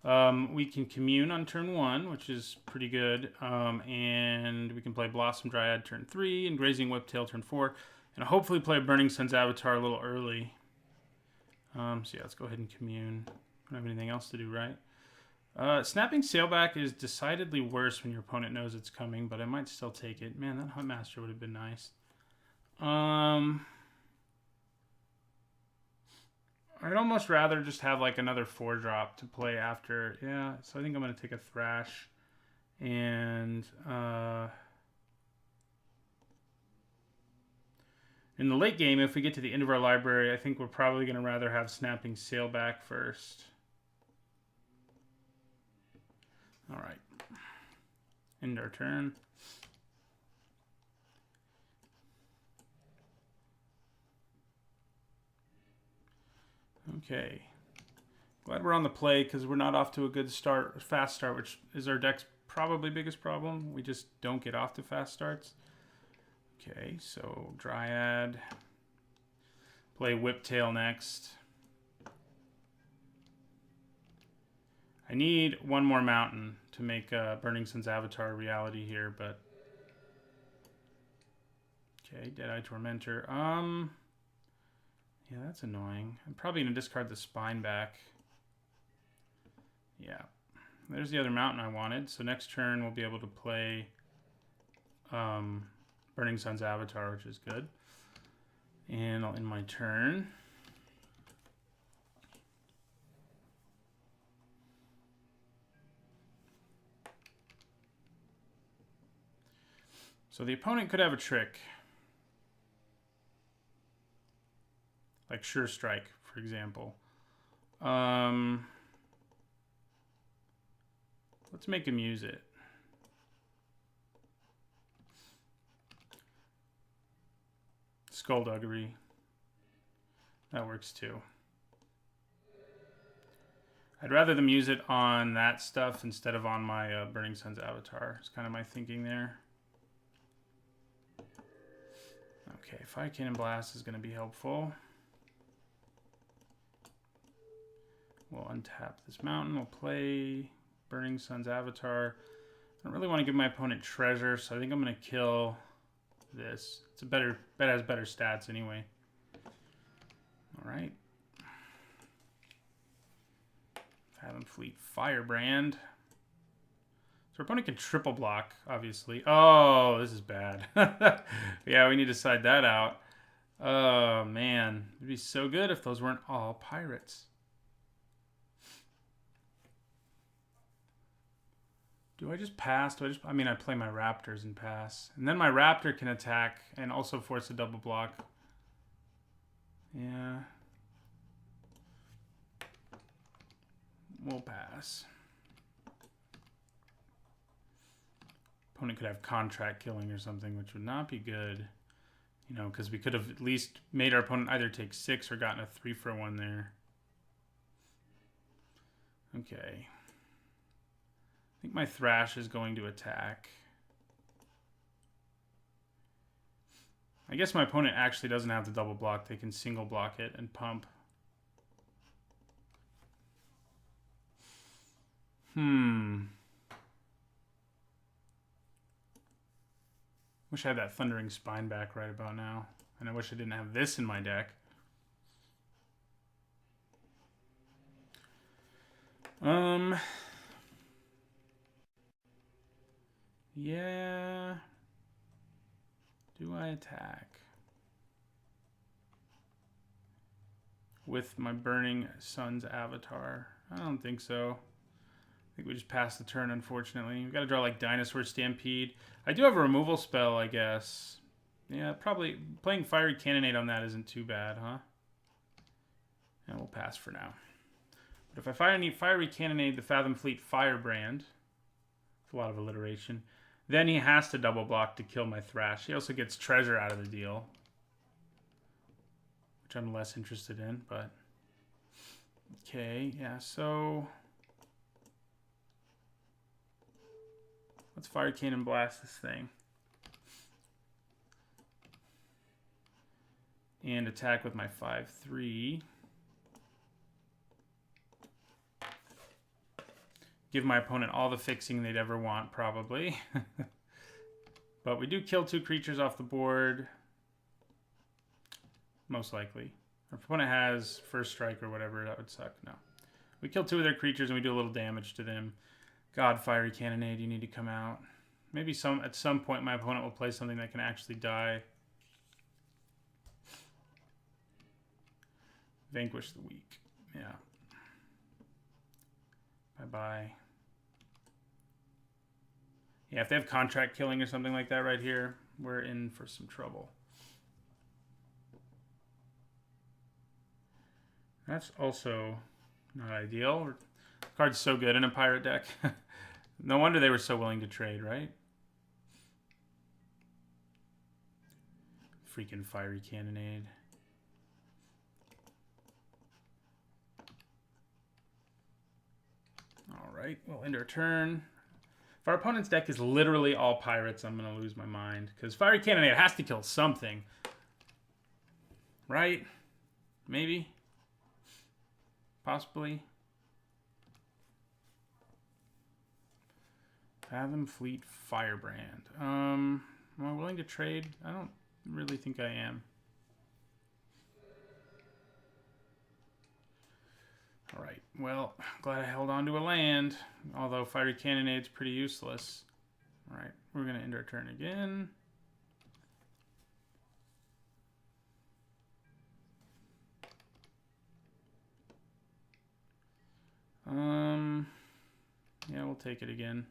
We can commune on turn 1, which is pretty good. And we can play Blossom Dryad turn 3 and Grazing Whiptail turn 4. And hopefully play Burning Sun's Avatar a little early. So yeah, let's go ahead and commune. Don't have anything else to do, right? Snapping Sailback is decidedly worse when your opponent knows it's coming, but I might still take it. Man, that Huntmaster would have been nice. I'd almost rather just have like another 4-drop to play after. Yeah, so I think I'm going to take a Thrash. And in the late game, if we get to the end of our library, I think we're probably going to rather have Snapping Sailback first. All right. End our turn. Okay. Glad we're on the play because we're not off to a good start, fast start, which is our deck's probably biggest problem. We just don't get off to fast starts. Okay, so Dryad. Play Whiptail next. I need one more mountain to make Burning Sun's Avatar a reality here, but... Okay, Deadeye Tormentor. Yeah, that's annoying. I'm probably going to discard the Spine back. Yeah. There's the other mountain I wanted. So next turn we'll be able to play Burning Sun's Avatar, which is good. And I'll end my turn. So the opponent could have a trick. Like Sure Strike, for example. Let's make him use it. Skullduggery. That works too. I'd rather them use it on that stuff instead of on my Burning Sun's Avatar. It's kind of my thinking there. Okay, Fire Cannon Blast is going to be helpful. We'll untap this mountain. We'll play Burning Sun's Avatar. I don't really want to give my opponent treasure, so I think I'm going to kill this. It's a better, bet has better stats anyway. All right. Fathom Fleet Firebrand. So our opponent can triple block, obviously. Oh, this is bad. Yeah, we need to side that out. Oh, man. It'd be so good if those weren't all pirates. Do I just pass? I mean, I play my Raptors and pass. And then my Raptor can attack and also force a double block. Yeah. We'll pass. Opponent could have contract killing or something, which would not be good. You know, because we could have at least made our opponent either take 6 or gotten a 3-for-1 there. Okay. I think my Thrash is going to attack. I guess my opponent actually doesn't have the double block. They can single block it and pump. Wish I had that Thundering Spine back right about now. And I wish I didn't have this in my deck. Yeah. Do I attack with my Burning Sun's Avatar? I don't think so. I think we just passed the turn, unfortunately. We've got to draw like Dinosaur Stampede. I do have a removal spell, I guess. Yeah, probably playing Fiery Cannonade on that isn't too bad, huh? And we'll pass for now. But if I need Fiery Cannonade the Fathom Fleet Firebrand, it's a lot of alliteration, then he has to double block to kill my Thrash. He also gets treasure out of the deal, which I'm less interested in, but... Okay, yeah, so... Let's Fire Cannon Blast this thing. And attack with my 5/3. Give my opponent all the fixing they'd ever want, probably. But we do kill 2 creatures off the board. Most likely. If our opponent has First Strike or whatever, that would suck. No. We kill 2 of their creatures and we do a little damage to them. God, Fiery Cannonade, you need to come out. Maybe at some point my opponent will play something that can actually die. Vanquish the Weak. Yeah. Bye-bye. Yeah, if they have contract killing or something like that right here, we're in for some trouble. That's also not ideal. The card's so good in a pirate deck. No wonder they were so willing to trade, right? Freaking Fiery Cannonade. right, we'll end our turn. If our opponent's deck is literally all pirates, I'm going to lose my mind. Because Fiery Cannonade has to kill something. Right? Maybe? Possibly? Fathom Fleet Firebrand. Am I willing to trade? I don't really think I am. Alright, well, glad I held on to a land. Although Fiery Cannonade's pretty useless. Alright, we're going to end our turn again. Yeah, we'll take it again.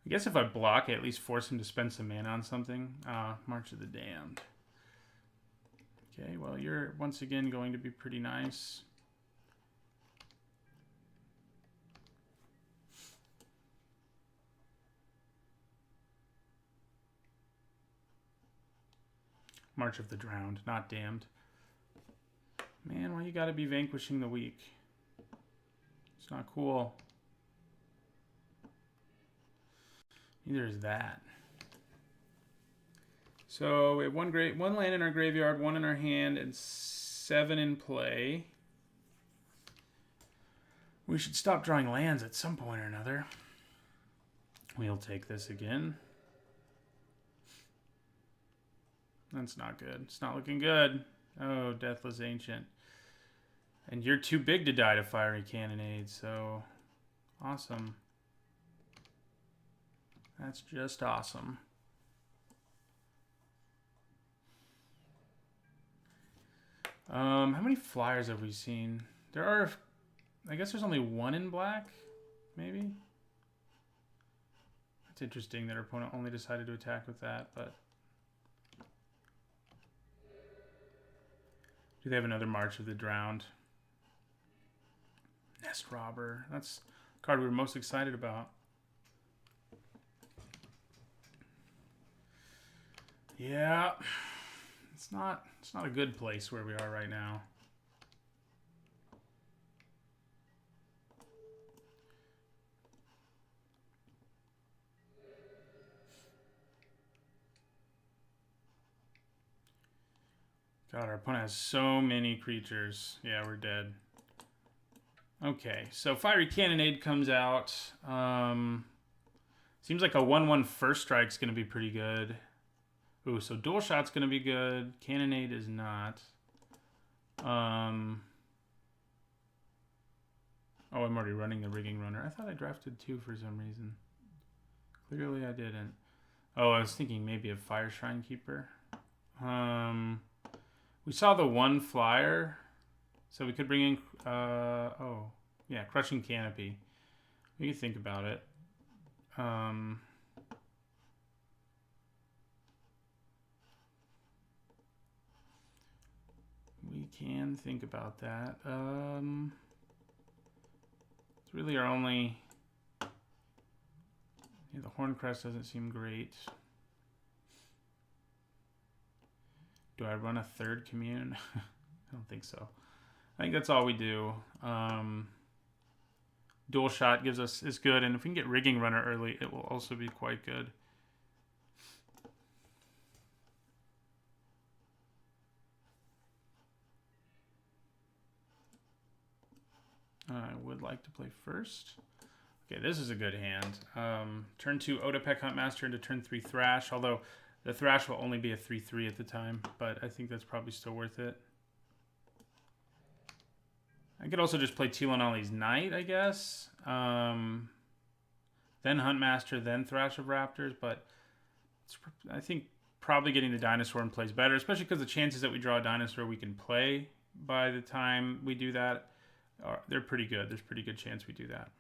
I guess if I block, I at least force him to spend some mana on something. March of the Damned. Okay, well, you're once again going to be pretty nice. March of the Drowned, not Damned. Man, why you gotta be vanquishing the weak? It's not cool. Neither is that. So we have one land in our graveyard, 1 in our hand, and 7 in play. We should stop drawing lands at some point or another. We'll take this again. That's not good. It's not looking good. Oh, Deathless Ancient. And you're too big to die to Fiery Cannonade, so awesome. That's just awesome. How many flyers have we seen? There are, I guess there's only 1 in black, maybe? That's interesting that our opponent only decided to attack with that, but... Do they have another March of the Drowned? Nest Robber. That's the card we were most excited about. Yeah. It's not a good place where we are right now. God, our opponent has so many creatures. Yeah, we're dead. Okay, so Fiery Cannonade comes out. Seems like a 1/1 first strike's going to be pretty good. Ooh, so Dual Shot's going to be good. Cannonade is not. Oh, I'm already running the Rigging Runner. I thought I drafted 2 for some reason. Clearly I didn't. Oh, I was thinking maybe a Fire Shrine Keeper. We saw the 1 flyer, so we could bring in, oh, yeah, Crushing Canopy. We could think about it. We can think about that. It's really our only... Yeah, the Horncrest doesn't seem great. Do I run a 3rd commune? I don't think so. I think that's all we do. Dual Shot is good, and if we can get Rigging Runner early, it will also be quite good. I would like to play first. Okay, this is a good hand. Turn 2 Otapek Huntmaster into turn 3 Thrash, although the Thrash will only be a 3/3 at the time, but I think that's probably still worth it. I could also just play Tealanali's Knight, I guess. Then Huntmaster, then Thrash of Raptors, but I think probably getting the Dinosaur in play is better, especially because the chances that we draw a Dinosaur we can play by the time we do that, they're pretty good. There's a pretty good chance we do that.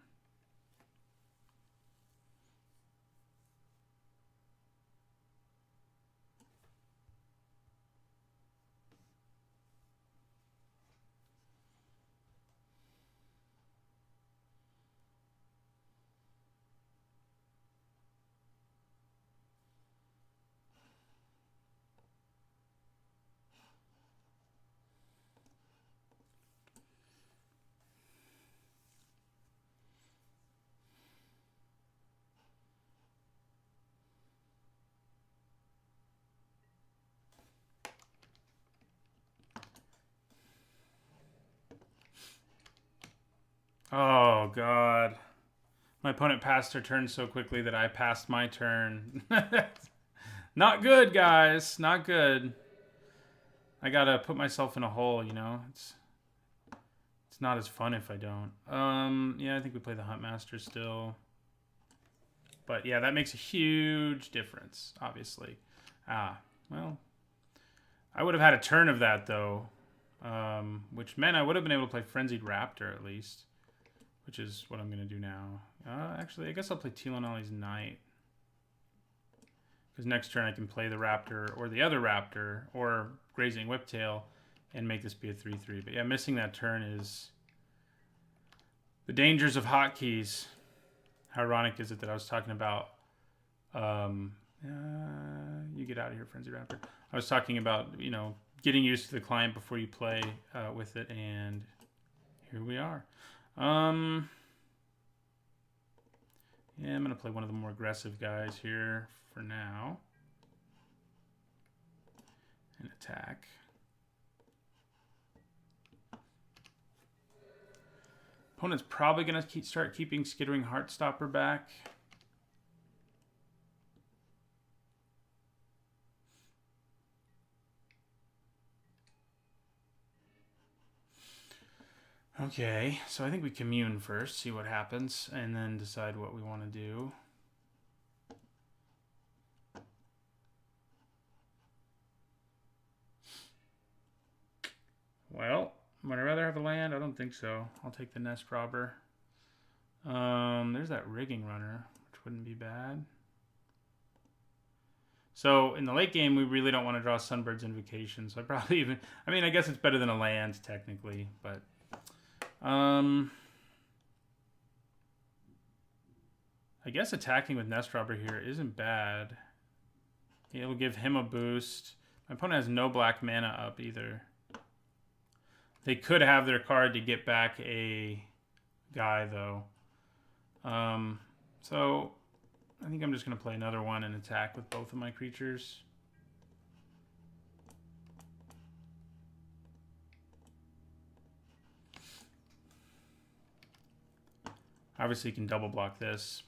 Oh, God. My opponent passed her turn so quickly that I passed my turn. Not good, guys. Not good. I gotta put myself in a hole, you know? It's not as fun if I don't. Yeah, I think we play the Huntmaster still. But yeah, that makes a huge difference, obviously. Well, I would have had a turn of that, though. Which meant I would have been able to play Frenzied Raptor, at least. Which is what I'm going to do now. Actually, I guess I'll play Teal'c Knight. Because next turn I can play the Raptor, or the other Raptor, or Grazing Whiptail, and make this be a 3-3. But yeah, missing that turn is the dangers of hotkeys. How ironic is it that I was talking about... you get out of here, Frenzy Raptor. I was talking about, you know, getting used to the client before you play with it, and here we are. Yeah, I'm going to play one of the more aggressive guys here for now. And attack. Opponent's probably going to start keeping Skittering Heartstopper back. Okay, so I think we commune first, see what happens, and then decide what we want to do. Well, would I rather have a land? I don't think so. I'll take the Nest Robber. There's that Rigging Runner, which wouldn't be bad. So in the late game, we really don't want to draw Sunbird's Invocation. So I probably even... I mean, I guess it's better than a land, technically, but... I guess attacking with Nest Robber here isn't bad. It'll give him a boost. My opponent has no black mana up either. They could have their card to get back a guy, though. So I think I'm just going to play another one and attack with both of my creatures. Obviously, you can double block this.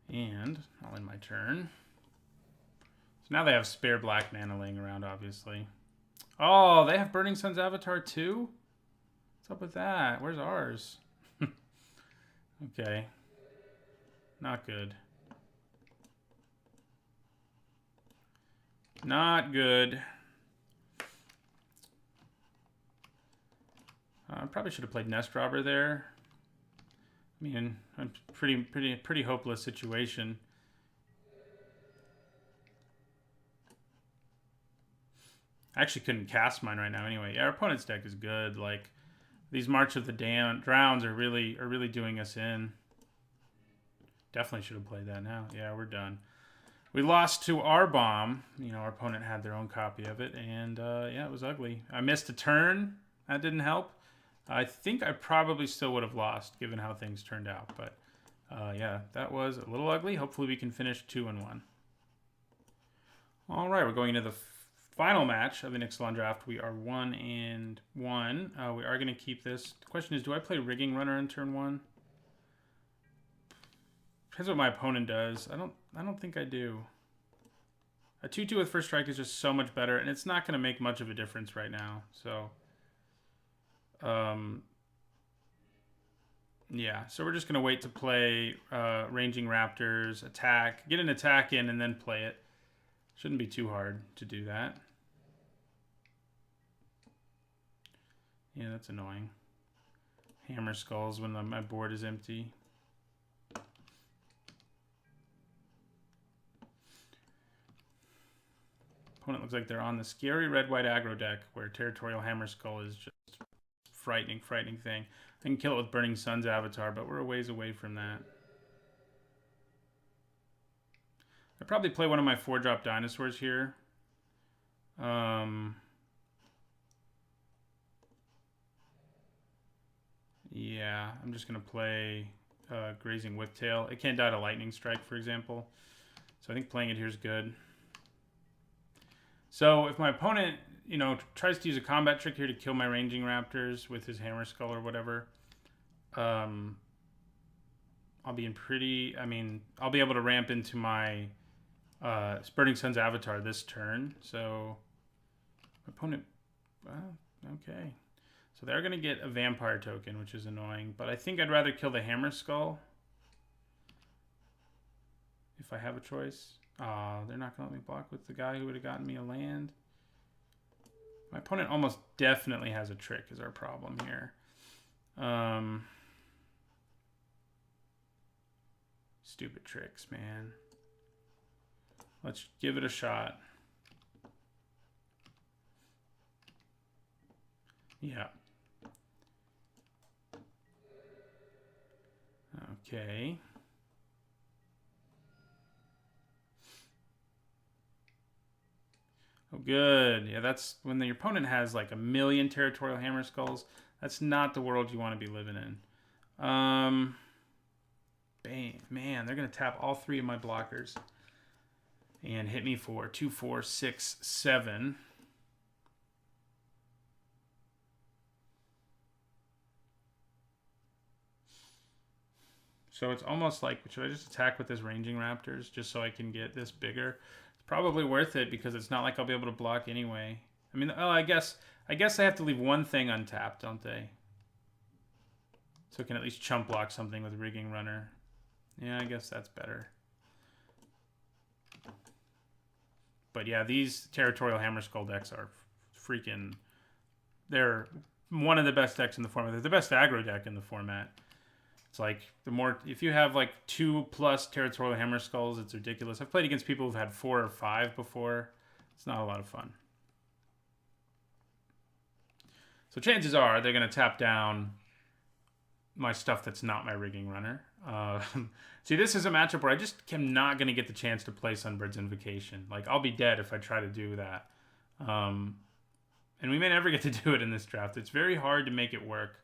And I'll end my turn. So now they have spare black mana laying around, obviously. Oh, they have Burning Sun's Avatar too? What's up with that? Where's ours? Okay. Not good. Not good. I probably should have played Nest Robber there. I mean, a pretty hopeless situation. I actually couldn't cast mine right now anyway. Yeah, our opponent's deck is good. Like, these March of the Drowns are really doing us in. Definitely should have played that now. Yeah, we're done. We lost to our bomb. You know, our opponent had their own copy of it, and yeah, it was ugly. I missed a turn. That didn't help. I think I probably still would have lost, given how things turned out. But yeah, that was a little ugly. Hopefully we can finish 2-1. All right, we're going into the final match of the Ixalan Draft. We are 1-1. We are going to keep this. The question is, do I play Rigging Runner in turn 1? Depends what my opponent does. I don't think I do. A 2-2 with first strike is just so much better, and it's not going to make much of a difference right now. So, yeah. So we're just going to wait to play Ranging Raptors, attack, get an attack in, and then play it. Shouldn't be too hard to do that. Yeah, that's annoying. Hammer Skulls when my board is empty. Opponent looks like they're on the scary red-white aggro deck where Territorial Hammer Skull is just frightening thing. I can kill it with Burning Sun's Avatar, but we're a ways away from that. I'd probably play one of my 4-drop dinosaurs here. Yeah, I'm just going to play Grazing Whiptail. It can't die to Lightning Strike, for example. So I think playing it here is good. So if my opponent, you know, tries to use a combat trick here to kill my ranging raptors with his hammer skull or whatever, I'll be in pretty. I mean, I'll be able to ramp into my Burning Sun's avatar this turn. So my opponent, well, okay. So they're gonna get a vampire token, which is annoying. But I think I'd rather kill the hammer skull if I have a choice. They're not gonna let me block with the guy who would have gotten me a land. My opponent almost definitely has a trick is our problem here. Stupid tricks, man. Let's give it a shot. Yeah. Okay. Oh, good. Yeah, that's when your opponent has like a million territorial hammer skulls. That's not the world you want to be living in. Bang. Man, they're going to tap all three of my blockers and hit me for 2, 4, 6, 7. So it's almost like, should I just attack with this ranging raptors just so I can get this bigger? It's probably worth it because it's not like I'll be able to block anyway. I mean, oh, I guess I have to leave one thing untapped, don't they? So I can at least chump block something with Rigging Runner. Yeah, I guess that's better. But yeah, these Territorial Hammer Skull decks are freaking... They're one of the best decks in the format. They're the best aggro deck in the format. It's like, the more... If you have like 2+ Territorial Hammer Skulls, it's ridiculous. I've played against people who've had 4 or 5 before. It's not a lot of fun. So chances are they're going to tap down my stuff that's not my Rigging Runner. See, this is a matchup where I just am not going to get the chance to play Sunbird's Invocation. Like, I'll be dead if I try to do that. And we may never get to do it in this draft. It's very hard to make it work.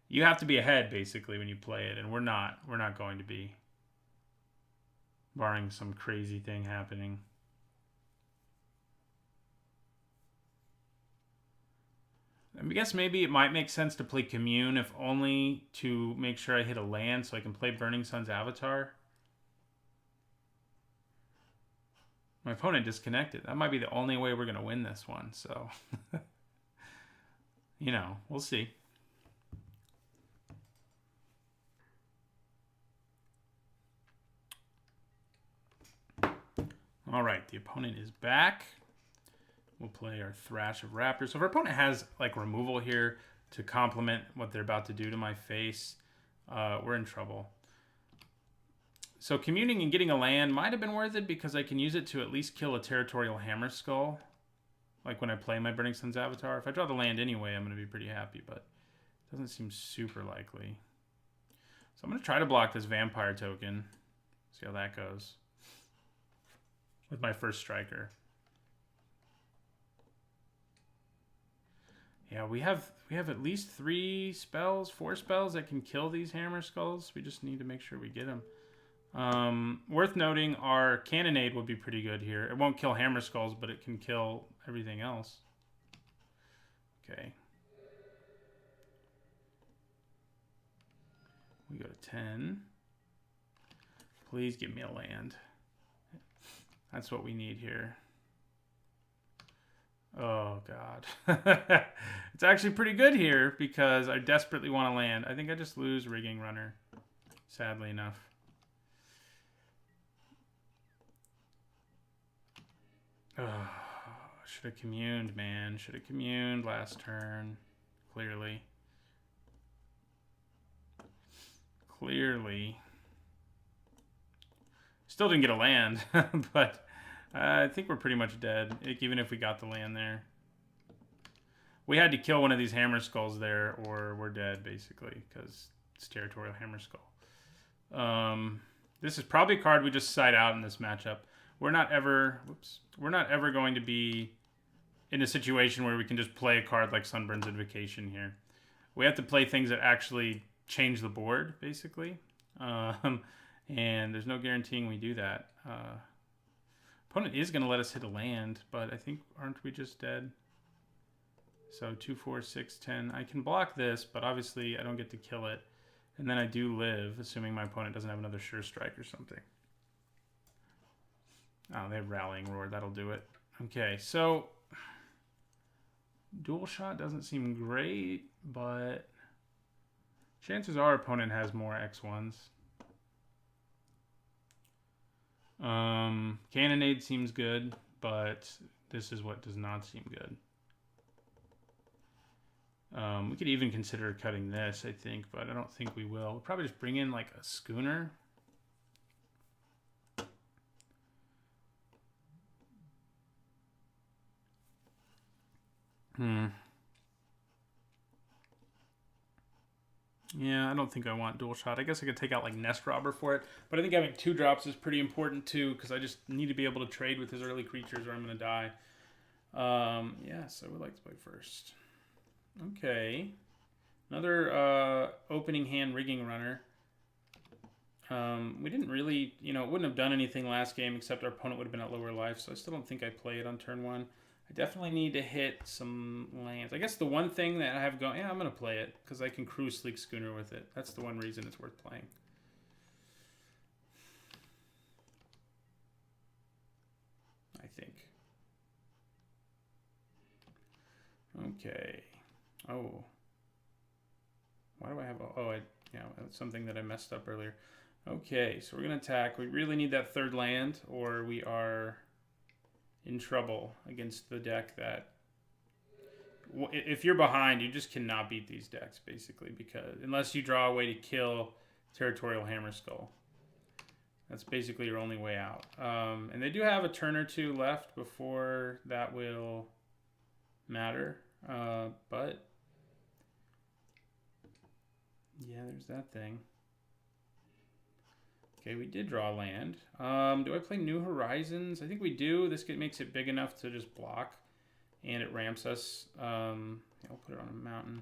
You have to be ahead, basically, when you play it, and we're not. We're not going to be. Barring some crazy thing happening. I guess maybe it might make sense to play Commune, if only to make sure I hit a land so I can play Burning Sun's Avatar. My opponent disconnected. That might be the only way we're going to win this one, so... you know, we'll see. All right, the opponent is back. We'll play our Thrash of Raptors. So if our opponent has like removal here to complement what they're about to do to my face, we're in trouble. So communing and getting a land might have been worth it because I can use it to at least kill a Territorial Hammer Skull. Like when I play my Burning Sun's Avatar. If I draw the land anyway, I'm going to be pretty happy, but it doesn't seem super likely. So I'm going to try to block this Vampire token. See how that goes. With my first striker. Yeah, we have at least 4 spells that can kill these Hammer Skulls. We just need to make sure we get them. Worth noting, our Cannonade would be pretty good here. It won't kill Hammer Skulls, but it can kill everything else. Okay. We go to 10. Please give me a land. That's what we need here. Oh, God. It's actually pretty good here because I desperately want to land. I think I just lose Rigging Runner, sadly enough. Oh, should have communed, man. Should have communed last turn. Clearly. Still didn't get a land, but I think we're pretty much dead, even if we got the land there. We had to kill one of these Hammer Skulls there, or we're dead, basically, because it's Territorial Hammer Skull. This is probably a card we just side out in this matchup. We're not ever going to be in a situation where we can just play a card like Sunburn's Invocation here. We have to play things that actually change the board, basically. And there's no guaranteeing we do that. Opponent is going to let us hit a land, but I think, aren't we just dead? So 2, 4, 6, 10. I can block this, but obviously I don't get to kill it. And then I do live, assuming my opponent doesn't have another sure strike or something. Oh, they have Rallying Roar. That'll do it. Okay, so dual shot doesn't seem great, but chances are opponent has more X1s. Cannonade seems good, but this is what does not seem good. We could even consider cutting this, I think, but I don't think we will. We'll probably just bring in like a schooner. Yeah, I don't think I want dual shot. I guess I could take out like Nest Robber for it, but I think having 2 drops is pretty important too, because I just need to be able to trade with his early creatures or I'm going to die. Yes, I would like to play first. Okay. Another opening hand Rigging Runner. We didn't really, it wouldn't have done anything last game except our opponent would have been at lower life, so I still don't think I play it on turn 1. I definitely need to hit some lands. I guess the one thing that I have going, I'm going to play it because I can Cruise Sleek Schooner with it. That's the one reason it's worth playing. I think. Okay. Oh. Why do I have that's something that I messed up earlier. Okay, so we're going to attack. We really need that 3rd land or we are in trouble against the deck that if you're behind, you just cannot beat these decks basically, because unless you draw a way to kill Territorial Hammerskull. That's basically your only way out. And they do have a turn or 2 left before that will matter. But yeah, there's that thing. Okay, we did draw land. Do I play New Horizons? I think we do. This makes it big enough to just block, and it ramps us. I'll put it on a mountain.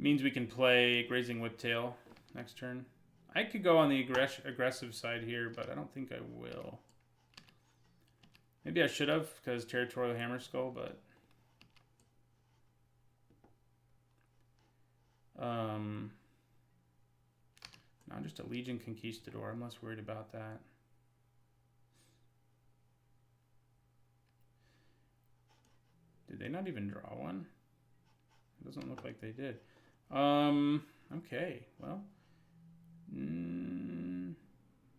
Means we can play Grazing Whiptail next turn. I could go on the aggressive side here, but I don't think I will. Maybe I should have, because Territorial Hammerskull, but no, just a Legion Conquistador. I'm less worried about that. Did they not even draw one? It doesn't look like they did. Okay, well.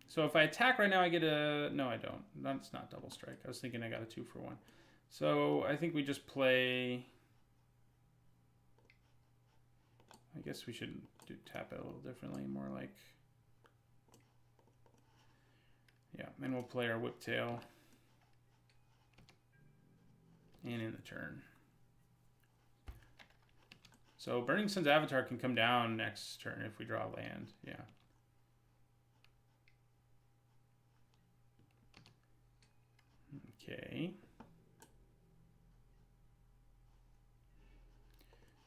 So if I attack right now, I get a... No, I don't. That's not double strike. I was thinking I got a 2 for 1. So I think we just play... I guess we should tap it a little differently, more like, yeah, and we'll play our Whiptail and in the turn. So Burning Sun's Avatar can come down next turn if we draw land, yeah. Okay.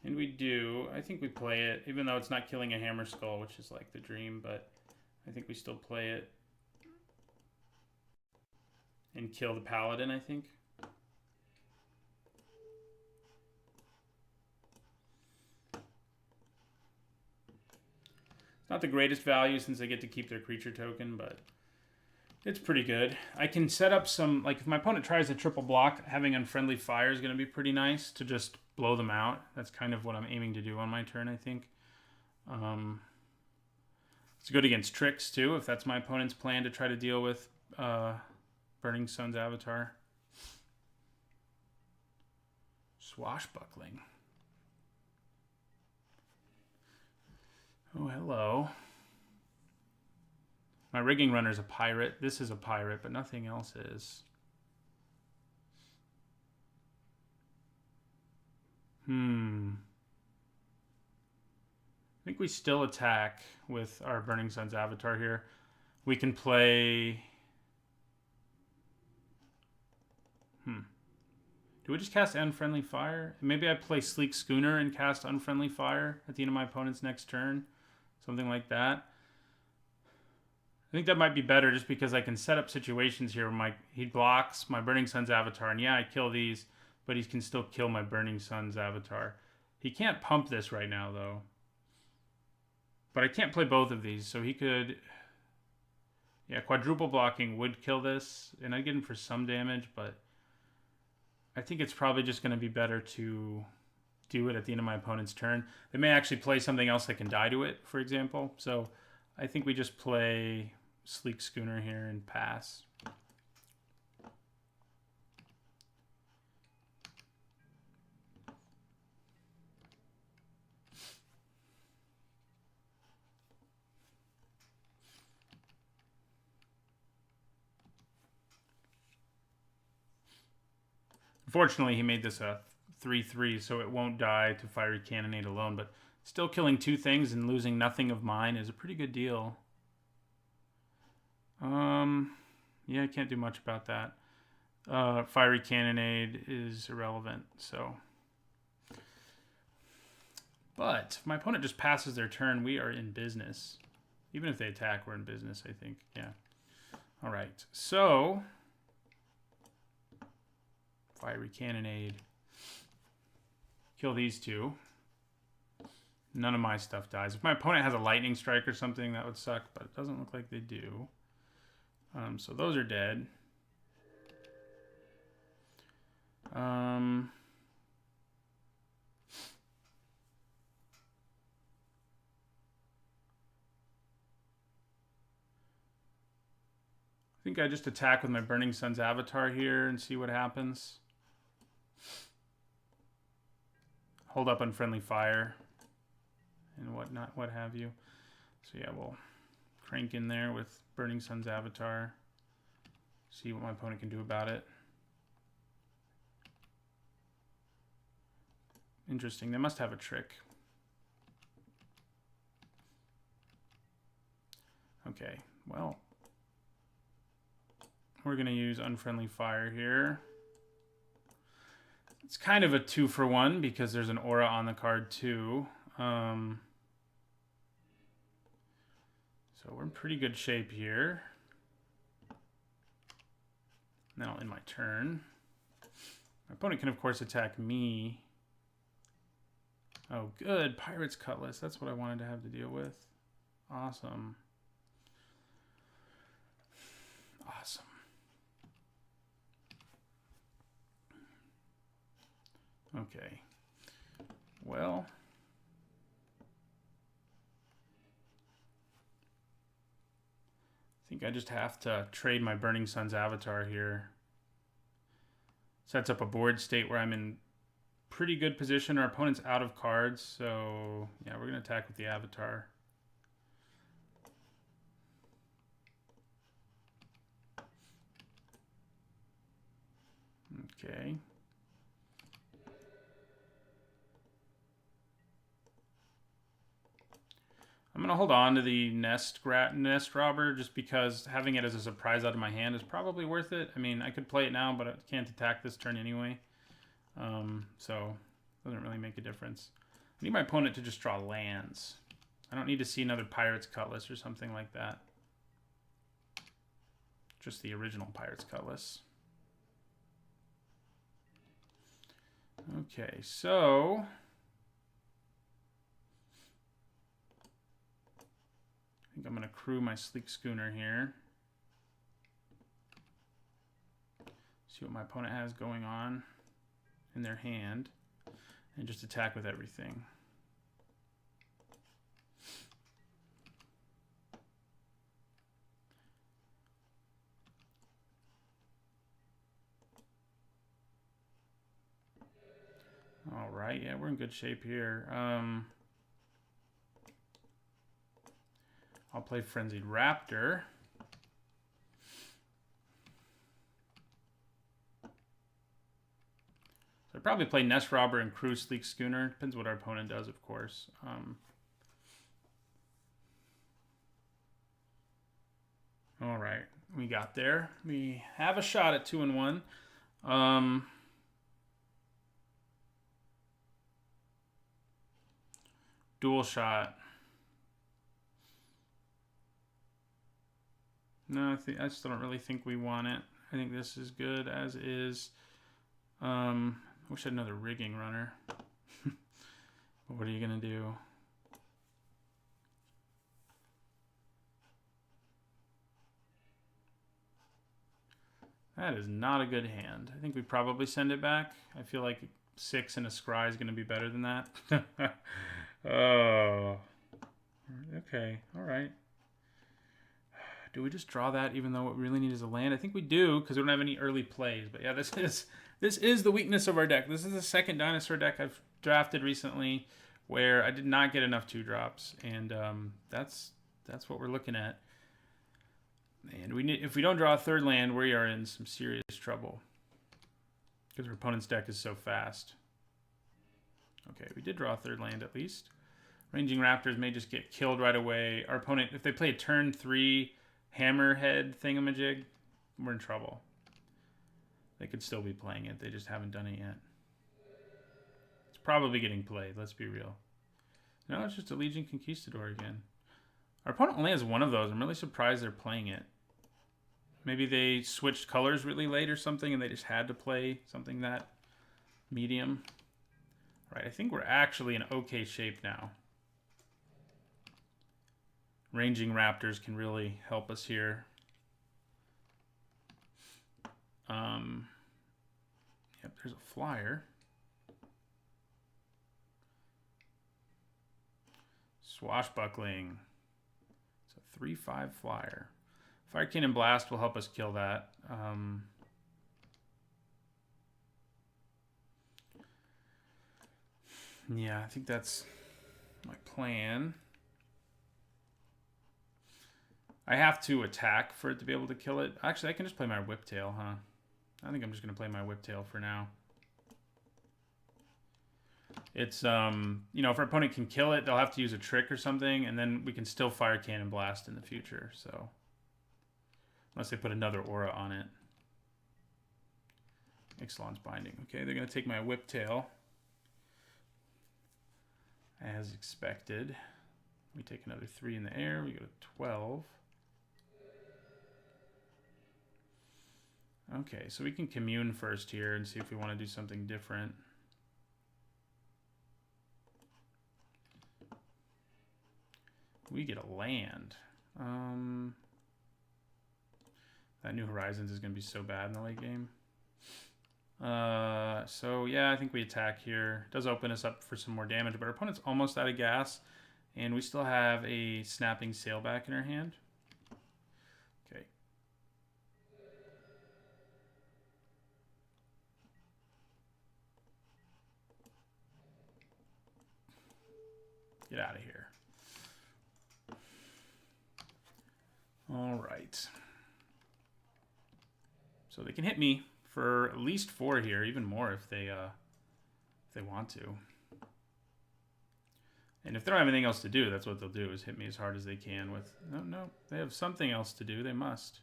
And we do. I think we play it, even though it's not killing a Hammerskull, which is like the dream, but I think we still play it. And kill the Paladin, I think. It's not the greatest value since they get to keep their creature token, but it's pretty good. I can set up some, like if my opponent tries a triple block, having Unfriendly Fire is going to be pretty nice to just blow them out. That's kind of what I'm aiming to do on my turn, I think. It's good against tricks, too, if that's my opponent's plan to try to deal with Burning Sun's Avatar. Swashbuckling. Oh, hello. My Rigging Runner is a pirate. This is a pirate, but nothing else is. I think we still attack with our Burning Sun's Avatar here. We can play... Do we just cast Unfriendly Fire? Maybe I play Sleek Schooner and cast Unfriendly Fire at the end of my opponent's next turn. Something like that. think that might be better just because I can set up situations here where he blocks my Burning Sun's avatar. And yeah, I kill these, but he can still kill my Burning Sun's avatar. He can't pump this right now, though. But I can't play both of these, so he could... Yeah, quadruple blocking would kill this, and I'd get him for some damage, but I think it's probably just going to be better to do it at the end of my opponent's turn. They may actually play something else that can die to it, for example. So I think we just play Sleek Schooner here and pass. Unfortunately, he made this a 3/3, so it won't die to Fiery Cannonade alone, but still killing 2 things and losing nothing of mine is a pretty good deal. Yeah, I can't do much about that. Fiery Cannonade is irrelevant, so... But if my opponent just passes their turn, we are in business. Even if they attack, we're in business, I think. Yeah. All right, so... Fiery Cannonade. Kill these 2. None of my stuff dies. If my opponent has a Lightning Strike or something, that would suck, but it doesn't look like they do. So those are dead. I think I just attack with my Burning Sun's avatar here and see what happens. Hold up Unfriendly Fire and whatnot, what have you. So yeah, we'll crank in there with Burning Sun's avatar. See what my opponent can do about it. Interesting, they must have a trick. Okay, well, we're gonna use Unfriendly Fire here. It's kind of a 2-for-1 because there's an aura on the card too. So we're in pretty good shape here. Now I'll end my turn. My opponent can of course attack me. Oh good, Pirate's Cutlass. That's what I wanted to have to deal with. Awesome. Awesome. Okay. Well. I think I just have to trade my Burning Sun's avatar here. Sets up a board state where I'm in pretty good position. Our opponent's out of cards, so yeah, we're going to attack with the avatar. Okay. I'm going to hold on to the Nest Robber just because having it as a surprise out of my hand is probably worth it. I mean, I could play it now, but I can't attack this turn anyway. So it doesn't really make a difference. I need my opponent to just draw lands. I don't need to see another Pirate's Cutlass or something like that. Just the original Pirate's Cutlass. Okay, so... I think I'm going to crew my Sleek Schooner here. See what my opponent has going on in their hand. And just attack with everything. All right, yeah, we're in good shape here. I'll play Frenzied Raptor. So I'd probably play Nest Robber and crew Sleek Schooner. Depends what our opponent does, of course. All right, we got there. We have a shot at 2-1. Dual shot. No, I still don't really think we want it. I think this is good as is. I wish I had another rigging runner. But what are you gonna do? That is not a good hand. I think we probably send it back. I feel like 6 and a scry is going to be better than that. Oh. Okay. All right. Do we just draw that even though what we really need is a land? I think we do because we don't have any early plays. But yeah, this is the weakness of our deck. This is the second dinosaur deck I've drafted recently where I did not get enough 2-drops. And that's what we're looking at. And if we don't draw a third land, we are in some serious trouble. Because our opponent's deck is so fast. Okay, we did draw a third land at least. Ranging Raptors may just get killed right away. Our opponent, if they play a turn 3 hammerhead thingamajig, we're in trouble. They could still be playing it. They just haven't done it yet. It's probably getting played, let's be real. No, it's just a Legion Conquistador again. Our opponent only has one of those. I'm really surprised they're playing it. Maybe they switched colors really late or something and they just had to play something that medium. All right, I think we're actually in okay shape now. Ranging Raptors can really help us here. Yep, there's a flyer. Swashbuckling. It's a 3/5 flyer. Fire Cannon Blast will help us kill that. Yeah, I think that's my plan. I have to attack for it to be able to kill it. Actually, I can just play my Whiptail, huh? I think I'm just going to play my Whiptail for now. It's, you know, if our opponent can kill it, they'll have to use a trick or something, and then we can still Fire Cannon Blast in the future, so... Unless they put another aura on it. Ixalan's Binding. Okay, they're going to take my Whiptail. As expected. We take another 3 in the air. We go to 12. Okay, so we can commune first here and see if we want to do something different. We get a land. That New Horizons is going to be so bad in the late game. So, yeah, I think we attack here. It does open us up for some more damage, but our opponent's almost out of gas, and we still have a Snapping Sailback in our hand. Okay. Get out of here. All right. So they can hit me for at least 4 here, even more if they want to. And if they don't have anything else to do, that's what they'll do, is hit me as hard as they can with... No, they have something else to do. They must.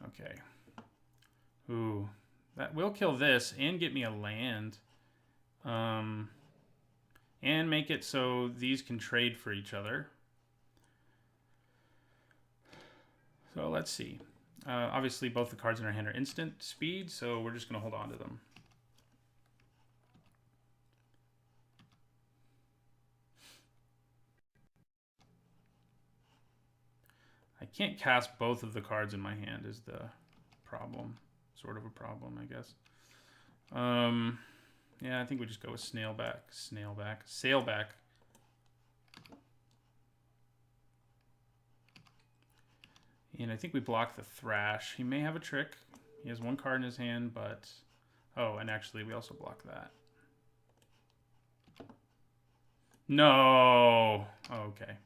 Okay. Ooh. That will kill this and get me a land. And make it so these can trade for each other. So let's see. Obviously, both the cards in our hand are instant speed, so we're just going to hold on to them. I can't cast both of the cards in my hand is the problem. Sort of a problem, I guess. Yeah, I think we just go with Sailback. And I think we block the Thrash. He may have a trick. He has 1 card in his hand, but... Oh, and actually, we also block that. No! Oh, okay.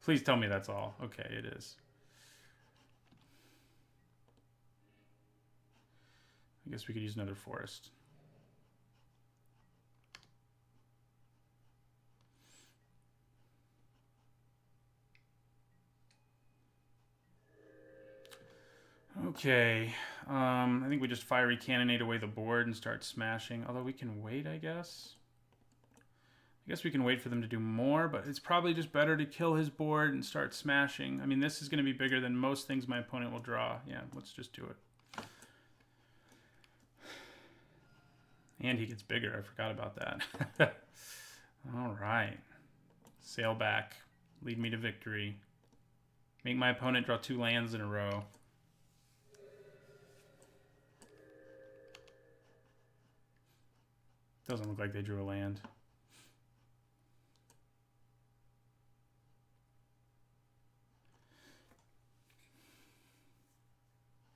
Please tell me that's all. Okay, it is. I guess we could use another forest. Okay, I think we just Fiery Cannonade away the board and start smashing. Although we can wait, I guess. I guess we can wait for them to do more, but it's probably just better to kill his board and start smashing. I mean, this is going to be bigger than most things my opponent will draw. Yeah, let's just do it. And he gets bigger. I forgot about that. All right. Sail back. Lead me to victory. Make my opponent draw 2 lands in a row. Doesn't look like they drew a land.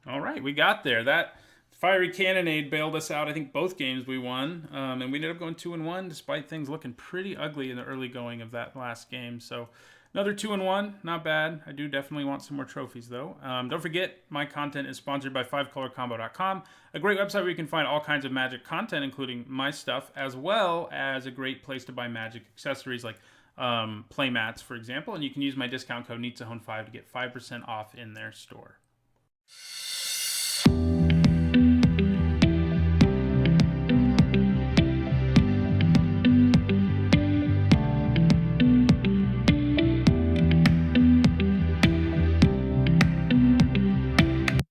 All right, we got there. That fiery cannonade bailed us out. I think both games we won, and we ended up going 2-1 despite things looking pretty ugly in the early going of that last game. So another 2-1, not bad. I do definitely want some more trophies though. Don't forget, my content is sponsored by 5colorcombo.com, a great website where you can find all kinds of Magic content, including my stuff, as well as a great place to buy Magic accessories like play mats, for example. And you can use my discount code NITZAHONE5 to get 5% off in their store.